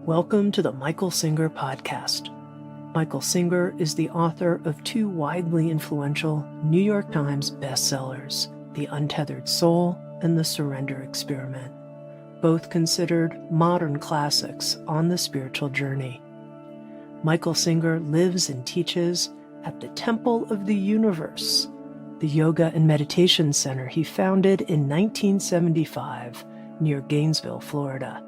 Welcome to the Michael Singer Podcast. Michael Singer is the author of two widely influential New York Times bestsellers, The Untethered Soul and The Surrender Experiment, both considered modern classics on the spiritual journey. Michael Singer lives and teaches at the Temple of the Universe, the yoga and meditation center he founded in 1975 near Gainesville, Florida.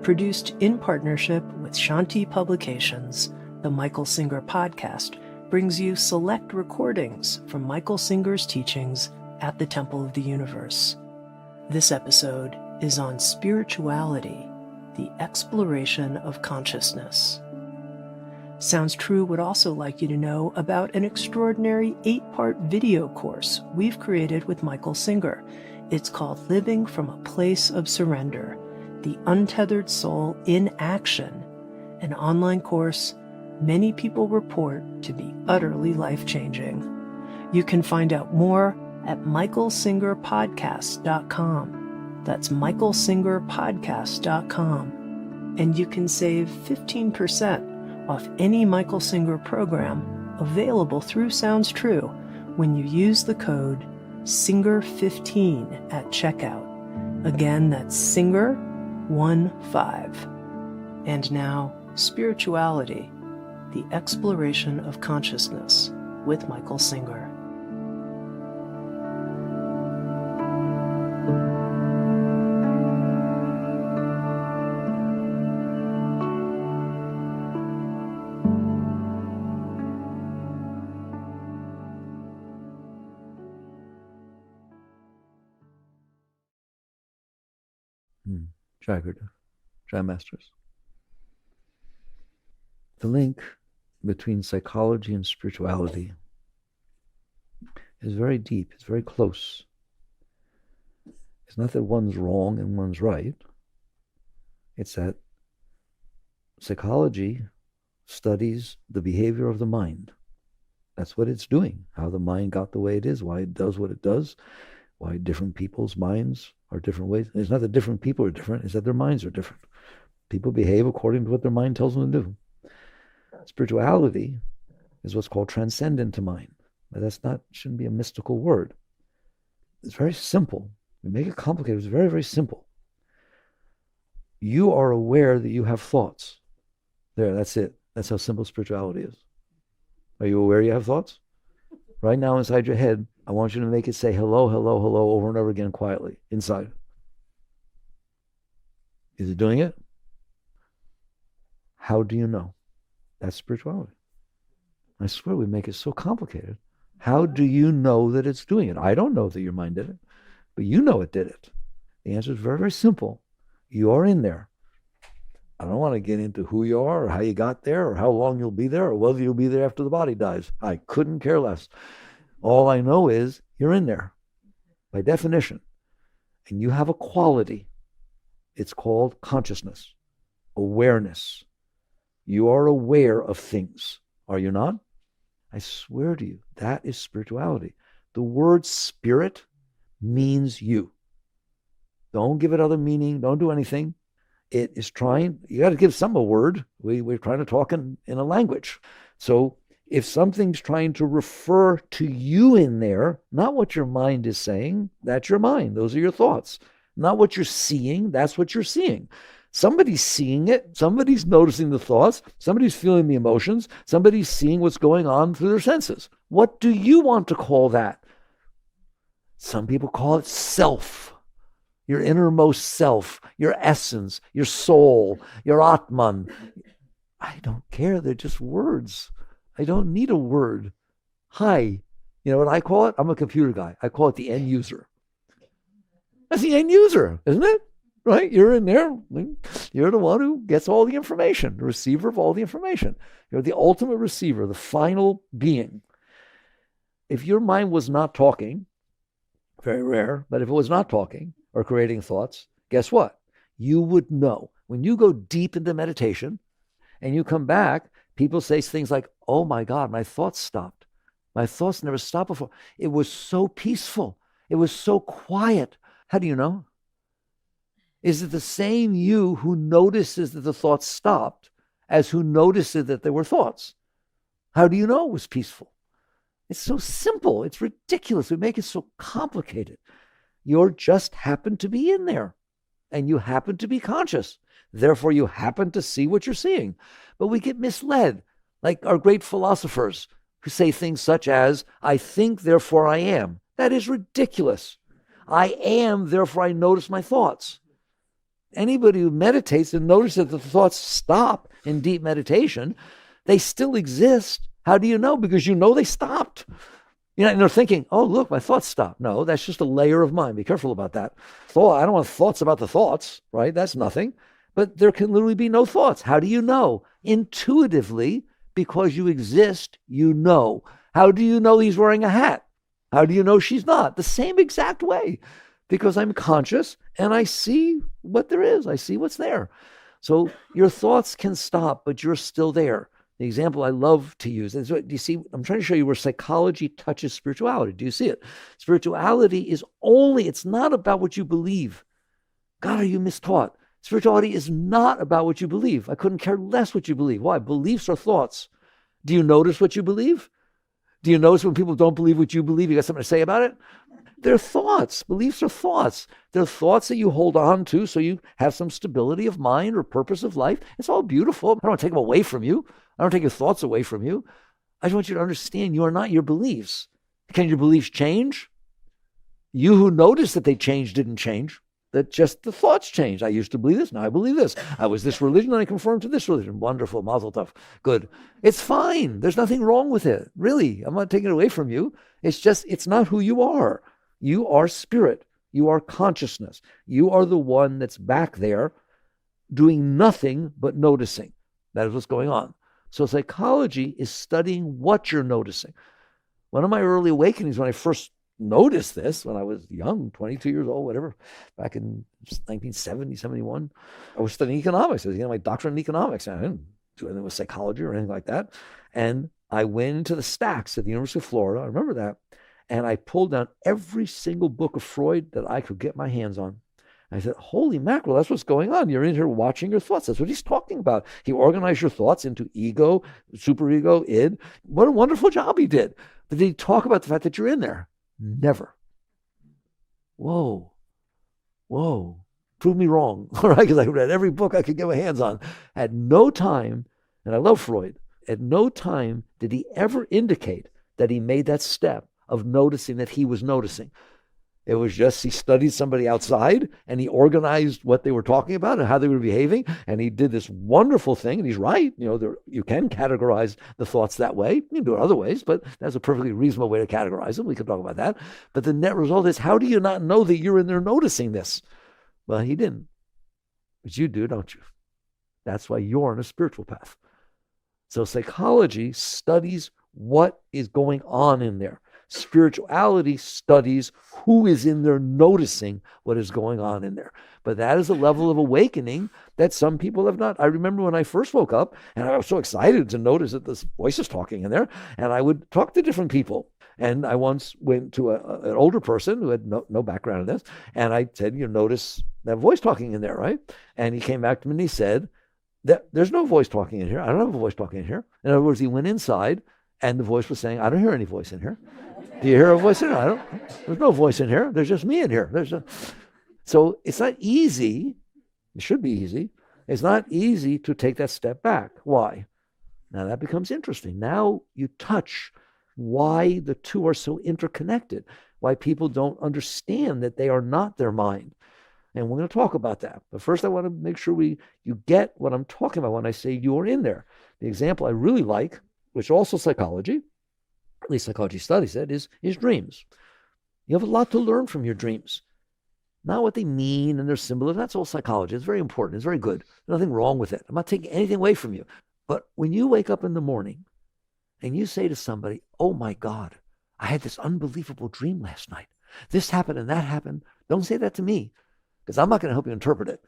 Produced in partnership with Shanti Publications, the Michael Singer Podcast brings you select recordings from Michael Singer's teachings at the Temple of the Universe. This episode is on spirituality, the exploration of consciousness. Sounds True would also like you to know about an extraordinary 8-part video course we've created with Michael Singer. It's called Living from a Place of Surrender, The Untethered Soul in Action, an online course many people report to be utterly life-changing. You can find out more at michaelsingerpodcast.com. That's michaelsingerpodcast.com. And you can save 15% off any Michael Singer program available through Sounds True when you use the code SINGER15 at checkout. Again, that's SINGER15. And now, spirituality, the exploration of consciousness with Michael Singer. Jai Masters. The link between psychology and spirituality is very deep, it's very close. It's not that one's wrong and one's right. It's that psychology studies the behavior of the mind. That's what it's doing, how the mind got the way it is, why it does what it does, why different people's minds are different ways. It's not that different people are different, it's that their minds are different. People behave according to what their mind tells them to do. Spirituality is what's called transcendent to mind. But shouldn't be a mystical word. It's very simple. We make it complicated. It's very, very simple. You are aware that you have thoughts. There, that's it. That's how simple spirituality is. Are you aware you have thoughts? Right now inside your head, I want you to make it say hello, hello, hello over and over again quietly, inside. Is it doing it? How do you know? That's spirituality. I swear we make it so complicated. How do you know that it's doing it? I don't know that your mind did it, but you know it did it. The answer is very, very simple. You are in there. I don't want to get into who you are or how you got there or how long you'll be there or whether you'll be there after the body dies. I couldn't care less. All I know is you're in there by definition. And you have a quality. It's called consciousness, awareness. You are aware of things, are you not? I swear to you, that is spirituality. The word spirit means you. Don't give it other meaning. Don't do anything. It is trying, you got to give some a word. We're trying to talk in a language. So if something's trying to refer to you in there, not what your mind is saying, that's your mind. Those are your thoughts. Not what you're seeing, that's what you're seeing. Somebody's seeing it. Somebody's noticing the thoughts. Somebody's feeling the emotions. Somebody's seeing what's going on through their senses. What do you want to call that? Some people call it self. Your innermost self, your essence, your soul, your Atman. I don't care. They're just words. I don't need a word. Hi. You know what I call it? I'm a computer guy. I call it the end user. That's the end user, isn't it? Right? You're in there. You're the one who gets all the information, the receiver of all the information. You're the ultimate receiver, the final being. If your mind was not talking, very rare, but if it was not talking or creating thoughts, guess what? You would know. When you go deep into meditation and you come back, people say things like, oh my God, my thoughts stopped. My thoughts never stopped before. It was so peaceful. It was so quiet. How do you know? Is it the same you who notices that the thoughts stopped as who notices that there were thoughts? How do you know it was peaceful? It's so simple. It's ridiculous. We make it so complicated. You just happen to be in there, and you happen to be conscious. Therefore, you happen to see what you're seeing. But we get misled, like our great philosophers who say things such as, I think, therefore I am. That is ridiculous. I am, therefore I notice my thoughts. Anybody who meditates and notices that the thoughts stop in deep meditation, they still exist. How do you know? Because you know they stopped. And they're thinking, oh, look, my thoughts stopped. No, that's just a layer of mind. Be careful about that. I don't want thoughts about the thoughts, right? That's nothing. But there can literally be no thoughts. How do you know? Intuitively, because you exist, you know. How do you know he's wearing a hat? How do you know she's not? The same exact way. Because I'm conscious and I see what there is. I see what's there. So your thoughts can stop, but you're still there. The example I love to use is, do you see, I'm trying to show you where psychology touches spirituality. Do you see it? Spirituality is it's not about what you believe. God, are you mistaught? Spirituality is not about what you believe. I couldn't care less what you believe. Why? Beliefs are thoughts. Do you notice what you believe? Do you notice when people don't believe what you believe, you got something to say about it? They're thoughts. Beliefs are thoughts. They're thoughts that you hold on to so you have some stability of mind or purpose of life. It's all beautiful. I don't want to take them away from you. I don't take your thoughts away from you. I just want you to understand you are not your beliefs. Can your beliefs change? You who noticed that they changed didn't change. That just the thoughts changed. I used to believe this. Now I believe this. I was this religion and I conformed to this religion. Wonderful. Mazel tov. Good. It's fine. There's nothing wrong with it. Really. I'm not taking it away from you. It's not who you are. You are spirit. You are consciousness. You are the one that's back there doing nothing but noticing. That is what's going on. So psychology is studying what you're noticing. One of my early awakenings when I first noticed this, when I was young, 22 years old, whatever, back in 1970, 71, I was studying economics. I was getting my doctorate in economics. And I didn't do anything with psychology or anything like that. And I went into the stacks at the University of Florida. I remember that. And I pulled down every single book of Freud that I could get my hands on. I said, holy mackerel, that's what's going on. You're in here watching your thoughts. That's what he's talking about. He organized your thoughts into ego, superego, id. What a wonderful job he did. But did he talk about the fact that you're in there? Never. Whoa. Prove me wrong, all right? Because I read every book I could get my hands on. At no time, and I love Freud, at no time did he ever indicate that he made that step of noticing that he was noticing. It was just he studied somebody outside and he organized what they were talking about and how they were behaving. And he did this wonderful thing. And he's right. You can categorize the thoughts that way. You can do it other ways, but that's a perfectly reasonable way to categorize them. We could talk about that. But the net result is, how do you not know that you're in there noticing this? Well, he didn't. But you do, don't you? That's why you're on a spiritual path. So psychology studies what is going on in there. Spirituality studies who is in there noticing what is going on in there. But that is a level of awakening that some people have not. I remember when I first woke up and I was so excited to notice that this voice is talking in there, and I would talk to different people. And I once went to an older person who had no background in this, and I said, you notice that voice talking in there, right? And he came back to me and he said, there's no voice talking in here. I don't have a voice talking in here. In other words, he went inside and the voice was saying, I don't hear any voice in here. Do you hear a voice in here? There's no voice in here. There's just me in here. So it's not easy. It should be easy. It's not easy to take that step back. Why? Now that becomes interesting. Now you touch why the two are so interconnected, why people don't understand that they are not their mind. And we're going to talk about that. But first I want to make sure you get what I'm talking about when I say you're in there. The example I really like, which also psychology, at least psychology studies it, is dreams. You have a lot to learn from your dreams. Not what they mean and their symbolism. That's all psychology. It's very important. It's very good. There's nothing wrong with it. I'm not taking anything away from you. But when you wake up in the morning and you say to somebody, oh my God, I had this unbelievable dream last night. This happened and that happened. Don't say that to me, because I'm not going to help you interpret it.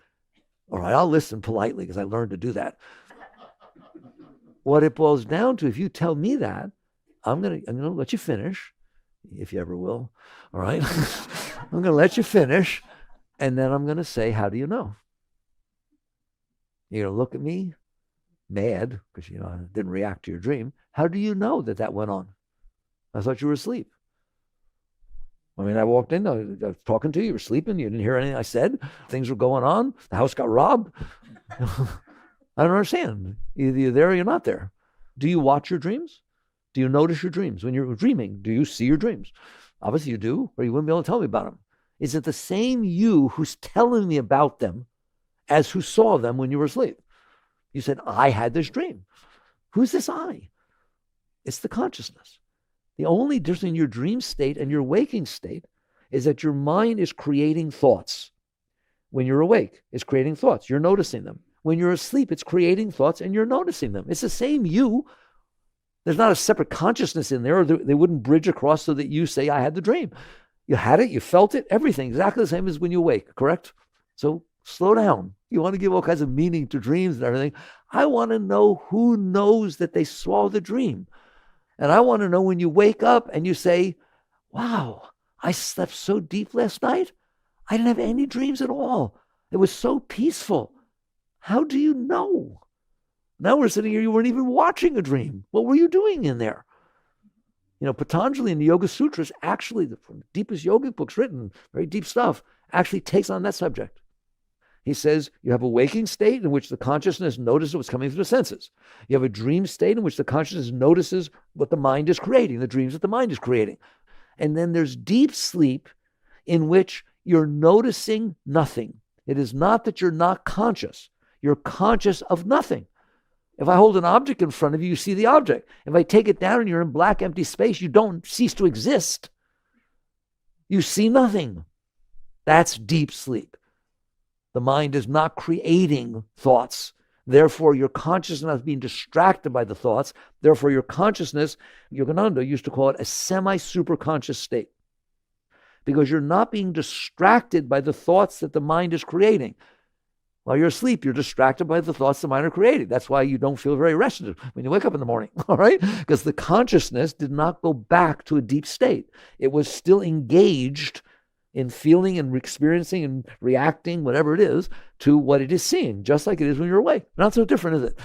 All right, I'll listen politely because I learned to do that. What it boils down to, if you tell me that, I'm going to let you finish, if you ever will. All right? I'm going to let you finish. And then I'm going to say, how do you know? You're going to look at me mad because, I didn't react to your dream. How do you know that went on? I thought you were asleep. I mean, I walked in, I was talking to you, you were sleeping, you didn't hear anything I said. Things were going on. The house got robbed. I don't understand. Either you're there or you're not there. Do you watch your dreams? Do you notice your dreams? When you're dreaming, do you see your dreams? Obviously you do, or you wouldn't be able to tell me about them. Is it the same you who's telling me about them as who saw them when you were asleep? You said, I had this dream. Who's this I? It's the consciousness. The only difference in your dream state and your waking state is that your mind is creating thoughts. When you're awake, it's creating thoughts. You're noticing them. When you're asleep, it's creating thoughts and you're noticing them. It's the same you. There's not a separate consciousness in there, or they wouldn't bridge across so that you say, I had the dream. You had it, you felt it, everything, exactly the same as when you awake, correct? So slow down. You want to give all kinds of meaning to dreams and everything. I want to know who knows that they saw the dream. And I want to know when you wake up and you say, wow, I slept so deep last night. I didn't have any dreams at all. It was so peaceful. How do you know? Now we're sitting here, you weren't even watching a dream. What were you doing in there? Patanjali in the Yoga Sutras, actually, from the deepest yogic books written, very deep stuff, actually takes on that subject. He says you have a waking state in which the consciousness notices what's coming through the senses. You have a dream state in which the consciousness notices what the mind is creating, the dreams that the mind is creating. And then there's deep sleep in which you're noticing nothing. It is not that you're not conscious. You're conscious of nothing. If I hold an object in front of you, you see the object. If I take it down and you're in black, empty space, you don't cease to exist. You see nothing. That's deep sleep. The mind is not creating thoughts. Therefore, your consciousness is being distracted by the thoughts. Therefore, your consciousness, Yogananda used to call it a semi-superconscious state. Because you're not being distracted by the thoughts that the mind is creating. While you're asleep, you're distracted by the thoughts the mind are creating. That's why you don't feel very rested when you wake up in the morning, all right? Because the consciousness did not go back to a deep state. It was still engaged in feeling and experiencing and reacting, whatever it is, to what it is seeing, just like it is when you're awake. Not so different, is it?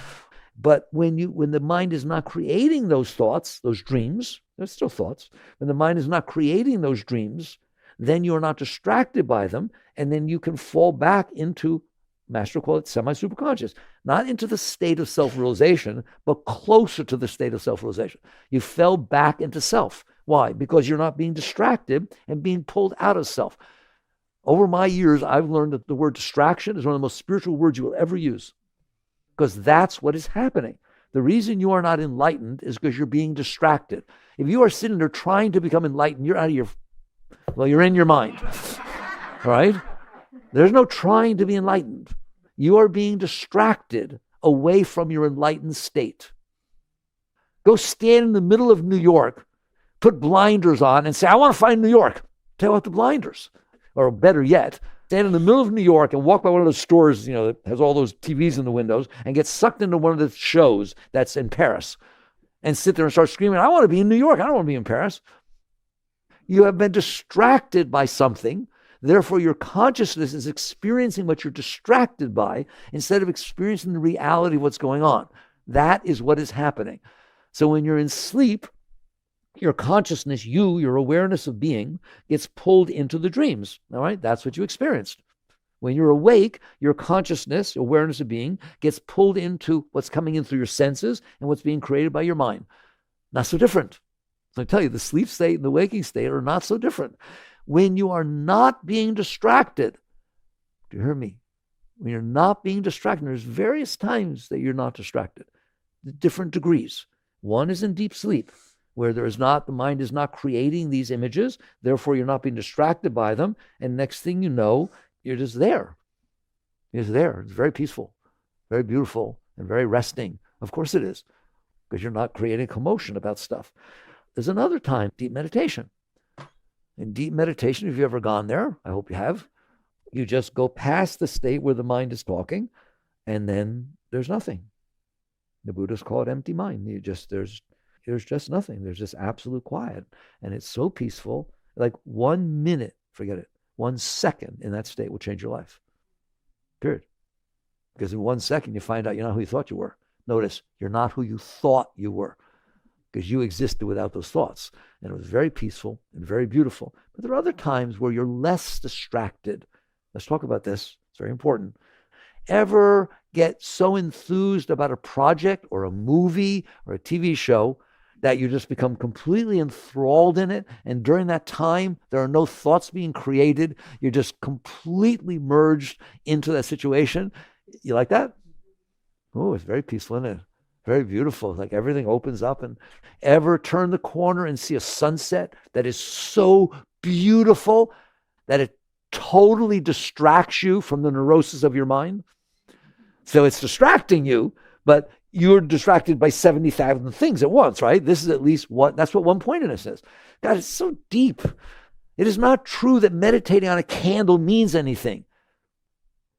But when the mind is not creating those thoughts, those dreams, they're still thoughts. When the mind is not creating those dreams, then you're not distracted by them, and then you can fall back into, Master called it semi-superconscious, not into the state of self-realization, but closer to the state of self-realization. You fell back into self. Why? Because you're not being distracted and being pulled out of self. Over my years, I've learned that the word distraction is one of the most spiritual words you will ever use, because that's what is happening. The reason you are not enlightened is because you're being distracted. If you are sitting there trying to become enlightened, you're out of your, you're in your mind, all right? There's no trying to be enlightened. You are being distracted away from your enlightened state. Go stand in the middle of New York, put blinders on and say, I want to find New York. Take off the blinders. Or better yet, stand in the middle of New York and walk by one of those stores, that has all those TVs in the windows, and get sucked into one of the shows that's in Paris and sit there and start screaming, I want to be in New York. I don't want to be in Paris. You have been distracted by something. Therefore, your consciousness is experiencing what you're distracted by instead of experiencing the reality of what's going on. That is what is happening. So when you're in sleep, your consciousness, your awareness of being, gets pulled into the dreams. All right? That's what you experienced. When you're awake, your consciousness, awareness of being, gets pulled into what's coming in through your senses and what's being created by your mind. Not so different. So I tell you, the sleep state and the waking state are not so different. When you are not being distracted, do you hear me? When you're not being distracted, there's various times that you're not distracted, different degrees. One is in deep sleep, where the mind is not creating these images, therefore you're not being distracted by them, and next thing you know, you're just there. You're just there. It's very peaceful, very beautiful, and very resting. Of course it is, because you're not creating commotion about stuff. There's another time, deep meditation. In deep meditation, if you've ever gone there, I hope you have, you just go past the state where the mind is talking, and then there's nothing. The Buddhists call it empty mind. There's just nothing. There's just absolute quiet. And it's so peaceful. Like 1 minute, forget it. 1 second in that state will change your life. Period. Because in 1 second, you find out you're not who you thought you were. Notice, you're not who you thought you were, because you existed without those thoughts. And it was very peaceful and very beautiful. But there are other times where you're less distracted. Let's talk about this. It's very important. Ever get so enthused about a project or a movie or a TV show that you just become completely enthralled in it, and during that time, there are no thoughts being created. You're just completely merged into that situation. You like that? Oh, it's very peaceful, isn't it? Very beautiful. Like everything opens up. And ever turn the corner and see a sunset that is so beautiful that it totally distracts you from the neurosis of your mind? So it's distracting you, but you're distracted by 70,000 things at once, right? This is at least that's what one-pointedness is. God, it's so deep. It is not true that meditating on a candle means anything.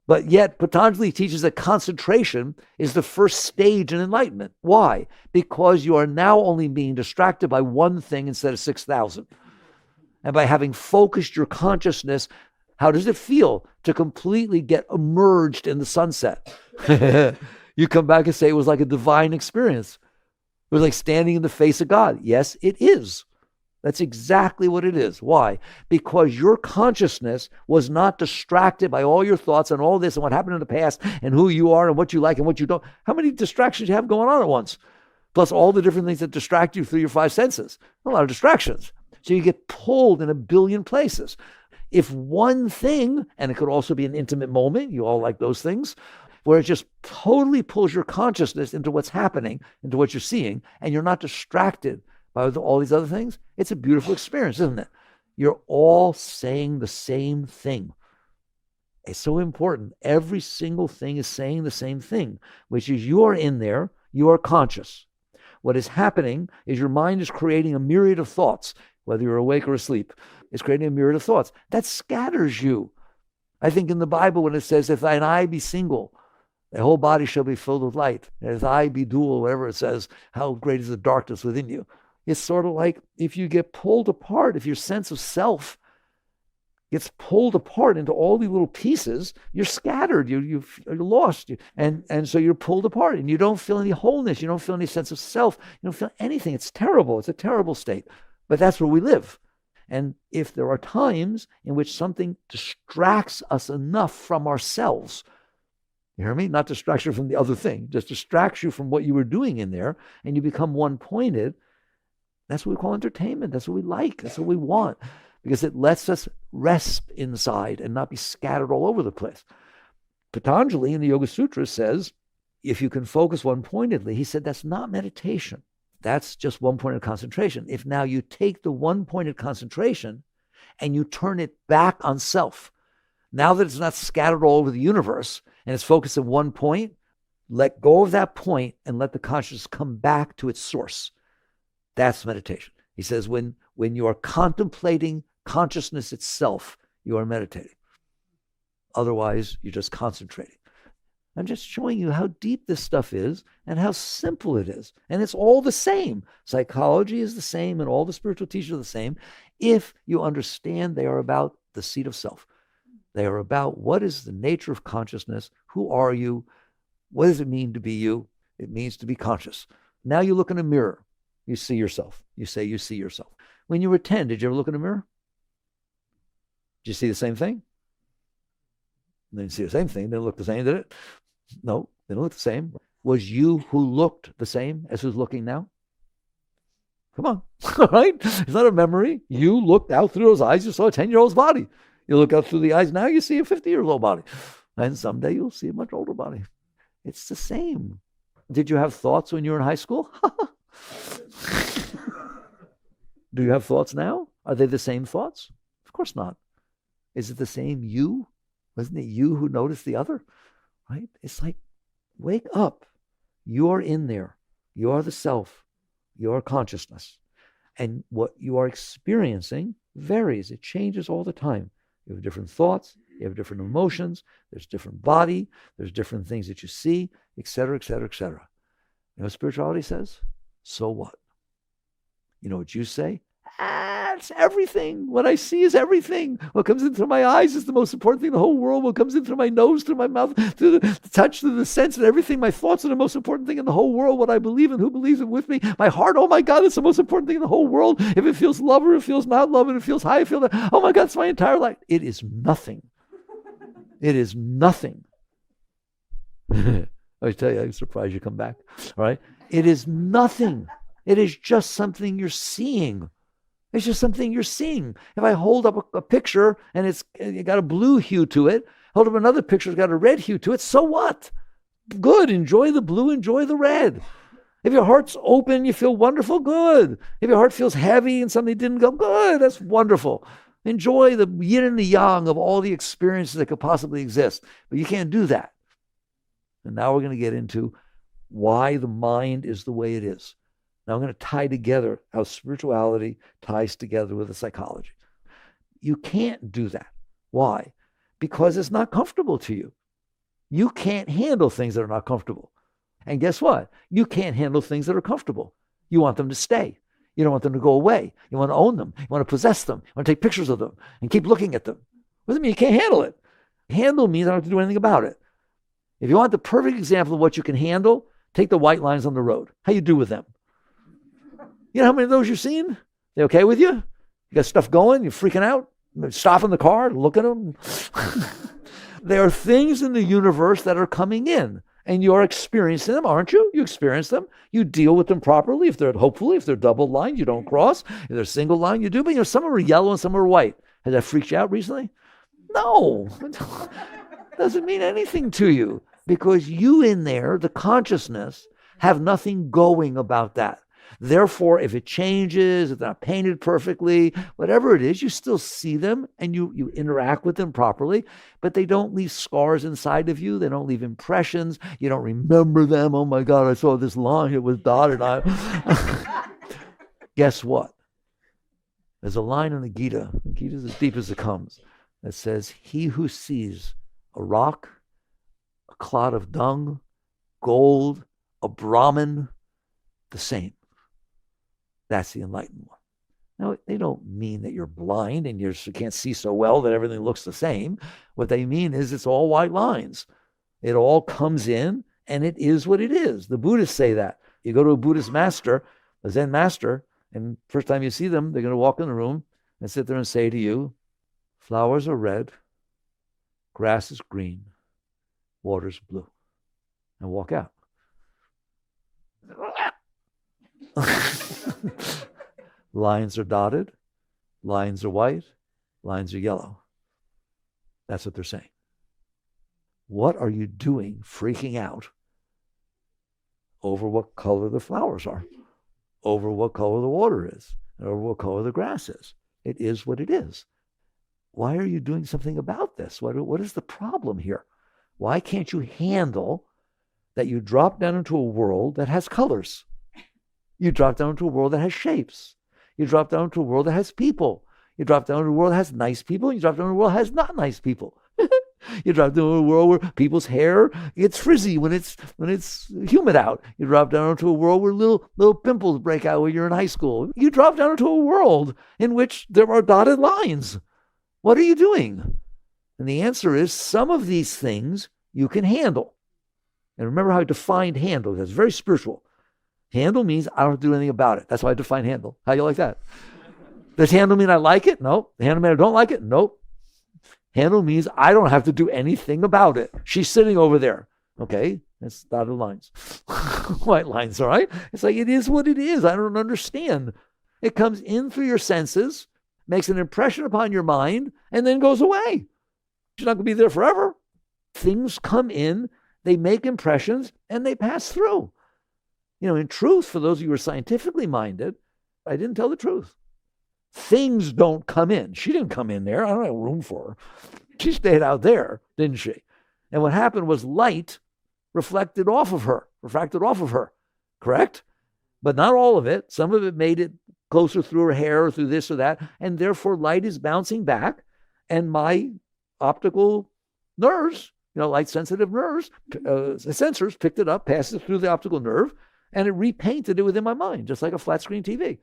But yet Patanjali teaches that concentration is the first stage in enlightenment. Why? Because you are now only being distracted by one thing instead of 6,000. And by having focused your consciousness, how does it feel to completely get immersed in the sunset? You come back and say it was like a divine experience. It was like standing in the face of God. Yes, it is. That's exactly what it is. Why? Because your consciousness was not distracted by all your thoughts and all this and what happened in the past and who you are and what you like and what you don't. How many distractions do you have going on at once? Plus all the different things that distract you through your 5 senses. A lot of distractions. So you get pulled in a billion places. If one thing, and it could also be an intimate moment, you all like those things, where it just totally pulls your consciousness into what's happening, into what you're seeing, and you're not distracted by all these other things, it's a beautiful experience, isn't it? You're all saying the same thing. It's so important. Every single thing is saying the same thing, which is you are in there, you are conscious. What is happening is your mind is creating a myriad of thoughts, whether you're awake or asleep. It's creating a myriad of thoughts. That scatters you. I think in the Bible when it says, if thine eye be single, the whole body shall be filled with light. And if eye be dual, whatever it says, how great is the darkness within you. It's sort of like if you get pulled apart, if your sense of self gets pulled apart into all these little pieces, you're scattered, you're lost. And so you're pulled apart and you don't feel any wholeness. You don't feel any sense of self. You don't feel anything. It's terrible. It's a terrible state. But that's where we live. And if there are times in which something distracts us enough from ourselves, you hear me? Not distraction from the other thing, just distracts you from what you were doing in there, and you become one-pointed, that's what we call entertainment. That's what we like. That's what we want, because it lets us rest inside and not be scattered all over the place. Patanjali in the Yoga Sutras says, if you can focus one-pointedly, he said that's not meditation. That's just one-pointed concentration. If now you take the one-pointed concentration and you turn it back on self, now that it's not scattered all over the universe and it's focused at one point, let go of that point and let the consciousness come back to its source. That's meditation. He says when you are contemplating consciousness itself, you are meditating. Otherwise, you're just concentrating. I'm just showing you how deep this stuff is and how simple it is. And it's all the same. Psychology is the same and all the spiritual teachers are the same if you understand they are about the seat of self. They are about what is the nature of consciousness? Who are you? What does it mean to be you? It means to be conscious. Now you look in a mirror. You see yourself. You say you see yourself. When you were 10, did you ever look in a mirror? Did you see the same thing? They didn't see the same thing. They didn't look the same, did it? No, they didn't look the same. Was you who looked the same as who's looking now? Come on, all right? It's not a memory. You looked out through those eyes. You saw a 10-year-old's body. You look out through the eyes now, you see a 50-year-old body. And someday you'll see a much older body. It's the same. Did you have thoughts when you were in high school? Do you have thoughts now? Are they the same thoughts? Of course not. Is it the same you? Wasn't it you who noticed the other? Right? It's like, wake up. You are in there. You are the self. You are consciousness. And what you are experiencing varies. It changes all the time. You have different thoughts. You have different emotions. There's different body. There's different things that you see, etc., etc., etc. You know what spirituality says? So what? You know what you say? That's everything. What I see is everything. What comes in through my eyes is the most important thing in the whole world. What comes in through my nose, through my mouth, through the touch, through the sense, and everything. My thoughts are the most important thing in the whole world. What I believe in, who believes it with me. My heart, oh my God, it's the most important thing in the whole world. If it feels love or it feels not love, and it feels high, I feel that, oh my God, it's my entire life. It is nothing. It is nothing. I tell you, I'm surprised you come back. All right? It is nothing. It is just something you're seeing. It's just something you're seeing. If I hold up a picture and it's got a blue hue to it, hold up another picture, it's got a red hue to it, so what? Good. Enjoy the blue, enjoy the red. If your heart's open, you feel wonderful, good. If your heart feels heavy and something didn't go, good. That's wonderful. Enjoy the yin and the yang of all the experiences that could possibly exist. But you can't do that. And now we're going to get into why the mind is the way it is. Now I'm going to tie together how spirituality ties together with the psychology. You can't do that. Why? Because it's not comfortable to you. You can't handle things that are not comfortable. And guess what? You can't handle things that are comfortable. You want them to stay. You don't want them to go away. You want to own them. You want to possess them. You want to take pictures of them and keep looking at them. What does it mean? You can't handle it. Handle means I don't have to do anything about it. If you want the perfect example of what you can handle, take the white lines on the road. How you do with them? You know how many of those you've seen? They okay with you? You got stuff going? You're freaking out? Stopping the car, look at them. There are things in the universe that are coming in, and you're experiencing them, aren't you? You experience them. You deal with them properly. If they're double line, you don't cross. If they're single line, you do. But some are yellow and some are white. Has that freaked you out recently? No. It doesn't mean anything to you because you in there, the consciousness, have nothing going about that. Therefore, if it changes, if they're not painted perfectly, whatever it is, you still see them and you interact with them properly, but they don't leave scars inside of you. They don't leave impressions. You don't remember them. Oh my God, I saw this line. It was dotted. Guess what? There's a line in the Gita. The Gita is as deep as it comes. That says, he who sees a rock, a clod of dung, gold, a Brahmin, the same. That's the enlightened one. Now, they don't mean that you're blind and you can't see so well that everything looks the same. What they mean is it's all white lines. It all comes in and it is what it is. The Buddhists say that. You go to a Buddhist master, a Zen master, and first time you see them, they're going to walk in the room and sit there and say to you, flowers are red, grass is green, water's blue, and walk out. Lines are dotted, lines are white, lines are yellow. That's what they're saying. What are you doing freaking out over what color the flowers are, over what color the water is, over what color the grass is? It is what it is. Why are you doing something about this? What is the problem here? Why can't you handle that you drop down into a world that has colors? You drop down into a world that has shapes. You drop down into a world that has people. You drop down into a world that has nice people. You drop down into a world that has not nice people. You drop down into a world where people's hair gets frizzy when it's humid out. You drop down into a world where little pimples break out when you're in high school. You drop down into a world in which there are dotted lines. What are you doing? And the answer is some of these things you can handle. And remember how I defined handle. That's very spiritual. Handle means I don't have to do anything about it. That's why I define handle. How do you like that? Does handle mean I like it? No. Handle mean I don't like it? Nope. Handle means I don't have to do anything about it. She's sitting over there. Okay, that's dotted lines. White lines, all right? It's like it is what it is. I don't understand. It comes in through your senses, makes an impression upon your mind, and then goes away. She's not going to be there forever. Things come in, they make impressions, and they pass through. In truth, for those of you who are scientifically minded, I didn't tell the truth. Things don't come in. She didn't come in there. I don't have room for her. She stayed out there, didn't she? And what happened was light refracted off of her, correct? But not all of it. Some of it made it closer through her hair or through this or that, and therefore light is bouncing back, and my optical nerves, light-sensitive nerves, sensors picked it up, passed it through the optical nerve, and it repainted it within my mind, just like a flat-screen TV.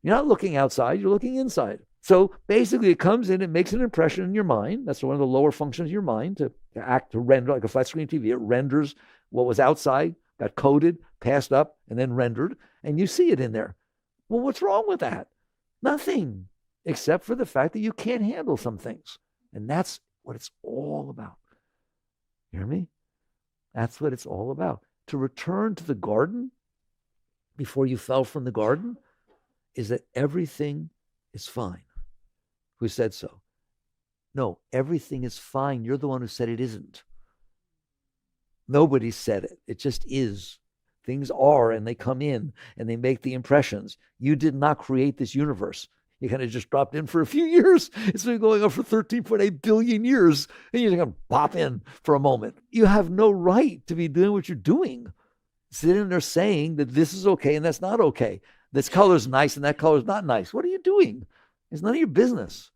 You're not looking outside, you're looking inside. So basically it comes in, it makes an impression in your mind. That's one of the lower functions of your mind, to act, to render, like a flat screen TV. It renders what was outside, got coded, passed up, and then rendered, and you see it in there. Well, what's wrong with that? Nothing, except for the fact that you can't handle some things. And that's what it's all about. You hear me? That's what it's all about. To return to the garden before you fell from the garden is that everything is fine. Who said so? No, everything is fine. You're the one who said it isn't. Nobody said it. It just is. Things are, and they come in, and they make the impressions. You did not create this universe. You kind of just dropped in for a few years. It's been going on for 13.8 billion years, and you're going to pop in for a moment. You have no right to be doing what you're doing. Sitting there saying that this is okay and that's not okay. This color's nice and that color's not nice. What are you doing? It's none of your business.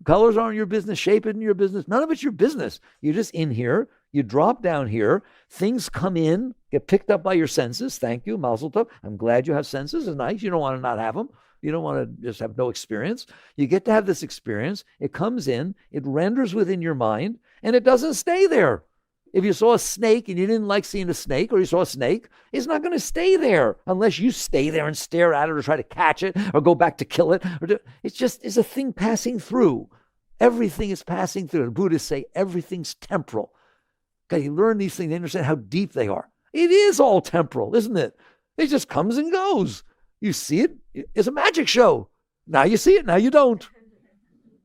Colors aren't your business. Shape isn't your business. None of it's your business. You're just in here. You drop down here. Things come in, get picked up by your senses. Thank you, Mazel Tov. I'm glad you have senses. It's nice. You don't want to not have them. You don't want to just have no experience. You get to have this experience. It comes in. It renders within your mind, and it doesn't stay there. If you saw a snake and you didn't like seeing a snake, or you saw a snake, it's not going to stay there unless you stay there and stare at it or try to catch it or go back to kill it. It's a thing passing through. Everything is passing through. The Buddhists say everything's temporal. Okay, you learn these things, you understand how deep they are. It is all temporal, isn't it? It just comes and goes. You see it, it's a magic show. Now you see it, now you don't.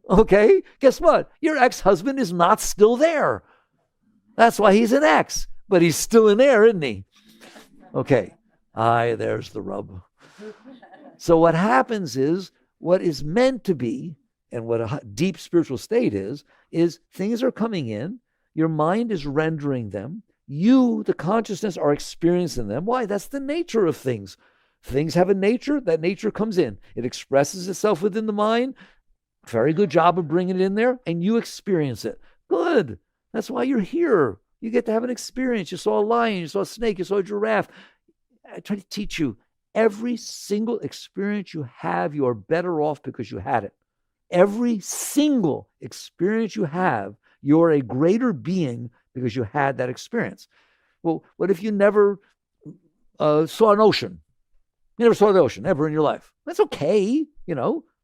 Okay, guess what? Your ex-husband is not still there. That's why he's an ex, but he's still in there, isn't he? Okay, there's the rub. So what happens is, what is meant to be, and what a deep spiritual state is things are coming in, your mind is rendering them, you, the consciousness, are experiencing them. Why? That's the nature of things. Things have a nature, that nature comes in. It expresses itself within the mind. Very good job of bringing it in there, and you experience it. Good. That's why you're here. You get to have an experience. You saw a lion, you saw a snake, you saw a giraffe. I try to teach you, every single experience you have, you are better off because you had it. Every single experience you have, you're a greater being because you had that experience. Well, what if you never saw an ocean? You never saw the ocean ever in your life. That's okay,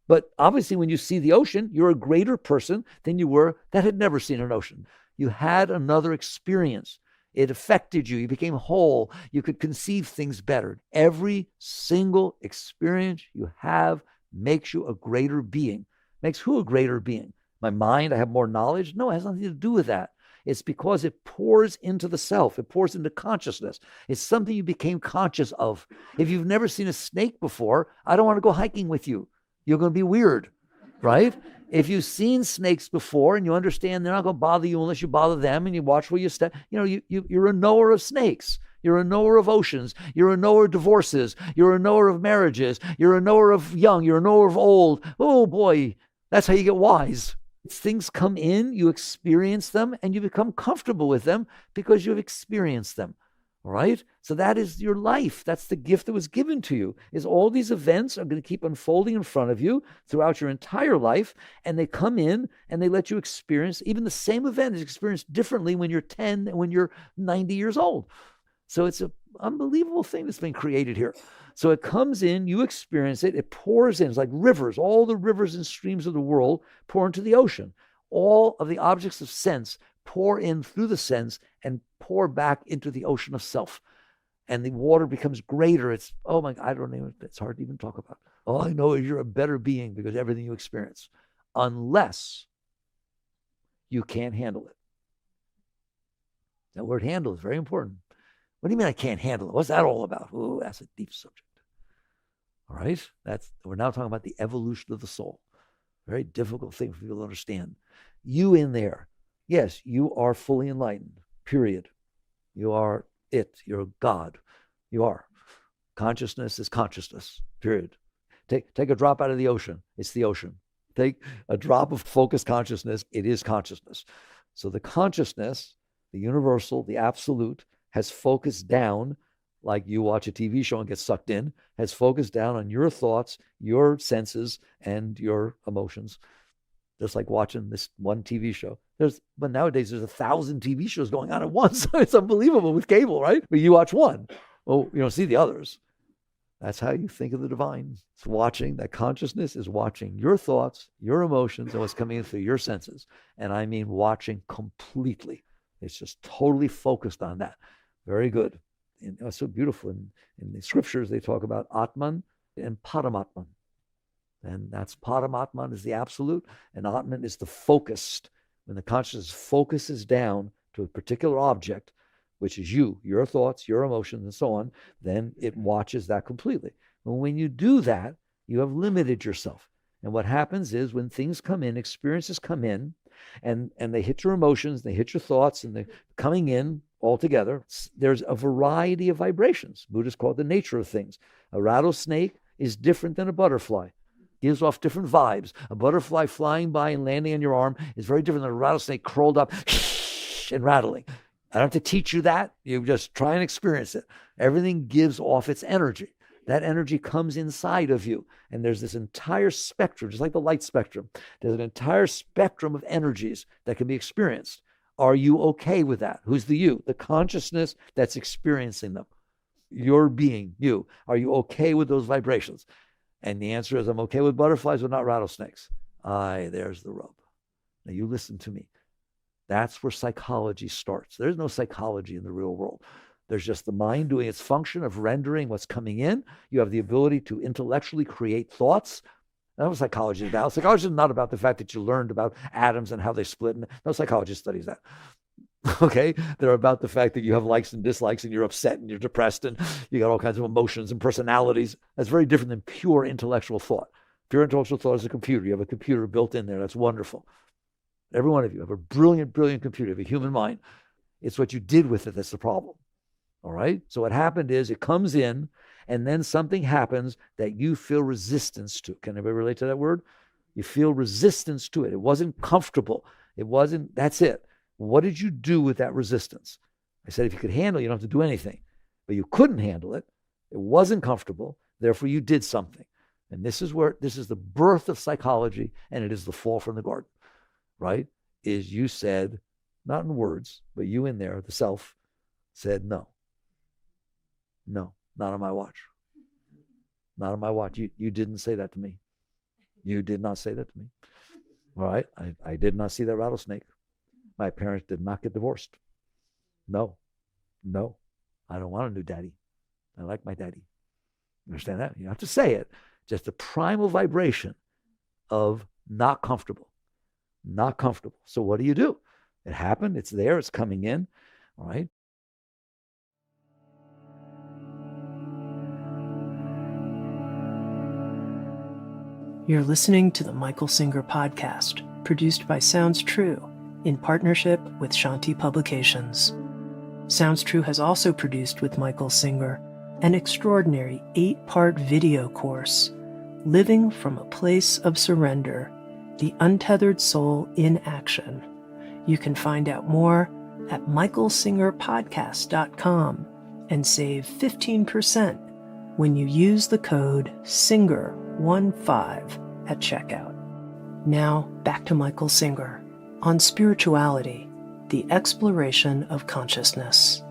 but obviously when you see the ocean, you're a greater person than you were that had never seen an ocean. You had another experience. It affected you. You became whole. You could conceive things better. Every single experience you have makes you a greater being. Makes who a greater being? My mind, I have more knowledge? No, it has nothing to do with that. It's because it pours into the self. It pours into consciousness. It's something you became conscious of. If you've never seen a snake before, I don't want to go hiking with you. You're going to be weird, right? If you've seen snakes before and you understand they're not going to bother you unless you bother them, and you watch where you step, you're a knower of snakes. You're a knower of oceans. You're a knower of divorces. You're a knower of marriages. You're a knower of young. You're a knower of old. Oh boy, that's how you get wise. Things come in, you experience them, and you become comfortable with them because you've experienced them. All right? So that is your life. That's the gift that was given to you, is all these events are going to keep unfolding in front of you throughout your entire life, and they come in and they let you experience, even the same event is experienced differently when you're 10 and when you're 90 years old. So it's an unbelievable thing that's been created here. So it comes in, you experience it, it pours in. It's like rivers. All the rivers and streams of the world pour into the ocean. All of the objects of sense pour in through the sense and pour back into the ocean of self. And the water becomes greater. It's, oh my God, it's hard to even talk about. All I know is you're a better being because of everything you experience. Unless you can't handle it. That word handle is very important. What do you mean I can't handle it? What's that all about? Oh, that's a deep subject. All right? We're now talking about the evolution of the soul. Very difficult thing for people to understand. You in there, yes, you are fully enlightened, period. You are it. You're God. You are. Consciousness is consciousness, period. Take a drop out of the ocean. It's the ocean. Take a drop of focused consciousness. It is consciousness. So the consciousness, the universal, the absolute, has focused down like you watch a TV show and get sucked in, has focused down on your thoughts, your senses, and your emotions. Just like watching this one TV show. But nowadays there's 1,000 TV shows going on at once. It's unbelievable with cable, right? But you watch one. Well, you don't see the others. That's how you think of the divine. It's watching. That consciousness is watching your thoughts, your emotions, and what's coming in through your senses. And I mean watching completely. It's just totally focused on that. Very good. And it's so beautiful. In the scriptures, they talk about Atman and Paramatman. And that's Paramatman is the absolute, and Atman is the focused. When the consciousness focuses down to a particular object, which is you, your thoughts, your emotions, and so on, then it watches that completely. But when you do that, you have limited yourself. And what happens is when things come in, experiences come in, and they hit your emotions, they hit your thoughts, and they're coming in all together, there's a variety of vibrations. Buddhists call it the nature of things. A rattlesnake is different than a butterfly. Gives off different vibes. A butterfly flying by and landing on your arm is very different than a rattlesnake curled up and rattling. I don't have to teach you that. You just try and experience it. Everything gives off its energy. That energy comes inside of you. And there's this entire spectrum, just like the light spectrum. There's an entire spectrum of energies that can be experienced. Are you okay with that? Who's the you? The consciousness that's experiencing them. Your being, you. Are you okay with those vibrations? And the answer is, I'm okay with butterflies, but not rattlesnakes. Aye, there's the rub. Now you listen to me. That's where psychology starts. There's no psychology in the real world. There's just the mind doing its function of rendering what's coming in. You have the ability to intellectually create thoughts. That's what psychology is about. Psychology is not about the fact that you learned about atoms and how they split. No psychologist studies that. Okay, they're about the fact that you have likes and dislikes and you're upset and you're depressed and you got all kinds of emotions and personalities. That's very different than pure intellectual thought. Pure intellectual thought is a computer. You have a computer built in there. That's wonderful. Every one of you have a brilliant, brilliant computer. You have a human mind. It's what you did with it that's the problem. All right? So what happened is it comes in and then something happens that you feel resistance to. Can anybody relate to that word? You feel resistance to it. It wasn't comfortable. That's it. What did you do with that resistance? I said, if you could handle it, you don't have to do anything. But you couldn't handle it. It wasn't comfortable. Therefore, you did something. And this is the birth of psychology, and it is the fall from the garden, right? Is you said, not in words, but you in there, the self, said, no, not on my watch. Not on my watch. You didn't say that to me. You did not say that to me. All right? I did not see that rattlesnake. My parents did not get divorced. No, I don't want a new daddy. I like my daddy. You understand that? You don't have to say it. Just a primal vibration of not comfortable. Not comfortable. So what do? It happened. It's there. It's coming in. All right? You're listening to the Michael Singer Podcast, produced by Sounds True, in partnership with Shanti Publications. Sounds True has also produced with Michael Singer an extraordinary 8-part video course, Living from a Place of Surrender, The Untethered Soul in Action. You can find out more at michaelsingerpodcast.com and save 15% when you use the code SINGER15 at checkout. Now, back to Michael Singer on spirituality, the exploration of consciousness.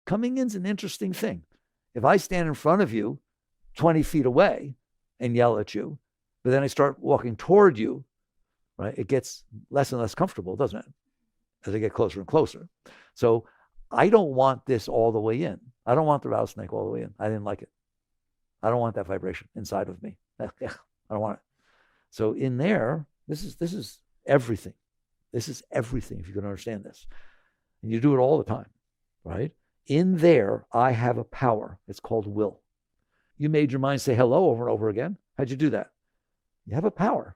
Coming in is an interesting thing. If I stand in front of you 20 feet away and yell at you, but then I start walking toward you, right? It gets less and less comfortable, doesn't it? As I get closer and closer. So I don't want this all the way in. I don't want the rattlesnake all the way in. I didn't like it. I don't want that vibration inside of me. I don't want it. So in there, this is everything. This is everything, if you can understand this. And you do it all the time, right? In there, I have a power. It's called will. You made your mind say hello over and over again. How'd you do that? You have a power.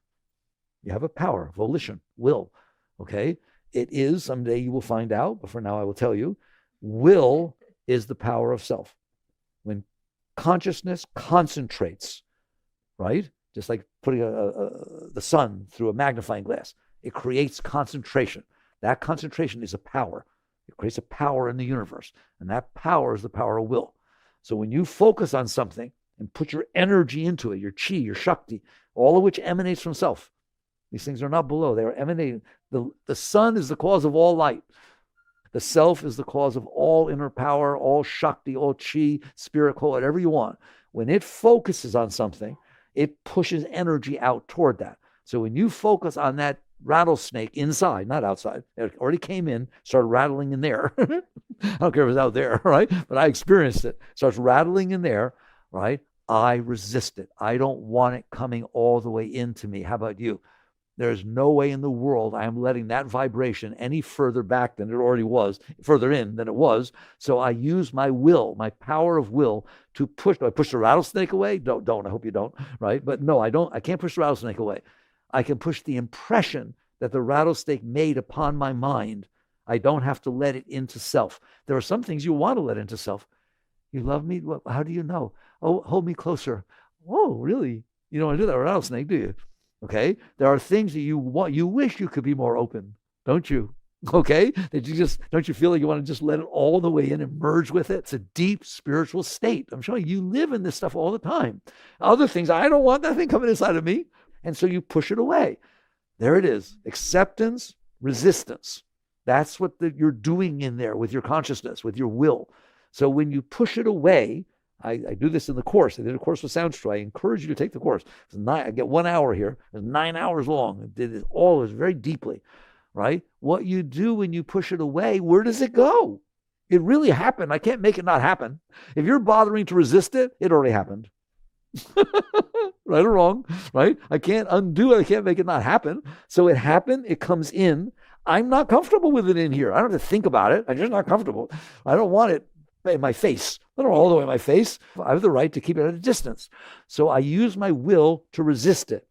You have a power, volition, will. Okay? It is, someday you will find out, but for now I will tell you, Will is the power of self. When consciousness concentrates, right? Just like putting the sun through a magnifying glass, it creates concentration. That concentration is a power. It creates a power in the universe, and that power is the power of will. So when you focus on something and put your energy into it, your chi, your shakti, all of which emanates from self. These things are not below, they are emanating. The sun is the cause of all light. The self is the cause of all inner power, all shakti, all chi, spirit, call it whatever you want. When it focuses on something, it pushes energy out toward that. So when you focus on that rattlesnake inside, not outside, it already came in, started rattling in there. I don't care if it's out there, right? But I experienced it. Starts rattling in there, right? I resist it. I don't want it coming all the way into me. How about you? There's no way in the world I am letting that vibration any further back than it already was, further in than it was. So I use my will, my power of will to push. Do I push the rattlesnake away? Don't. I hope you don't, right? But no, I don't. I can't push the rattlesnake away. I can push the impression that the rattlesnake made upon my mind. I don't have to let it into self. There are some things you want to let into self. You love me? Well, how do you know? Oh, hold me closer. Oh, really? You don't want to do that with a rattlesnake, do you? Okay, there are things that you want, you wish you could be more open, don't you? Okay, that you just, don't you feel like you want to just let it all the way in and merge with it? It's a deep spiritual state. I'm showing you live in this stuff all the time. Other things, I don't want that thing coming inside of me. And so you push it away. There it is. Acceptance, resistance. That's what you're doing in there with your consciousness, with your will. So when you push it away, I do this in the course. I did a course with SoundStream. I encourage you to take the course. I get 1 hour here. It's 9 hours long. I did it all very deeply, right? What you do when you push it away, where does it go? It really happened. I can't make it not happen. If you're bothering to resist it, it already happened. Right or wrong, right? I can't undo it. I can't make it not happen. So it happened. It comes in. I'm not comfortable with it in here. I don't have to think about it. I'm just not comfortable. I don't want it in my face. I don't all the way in my face. I have the right to keep it at a distance. So I use my will to resist it.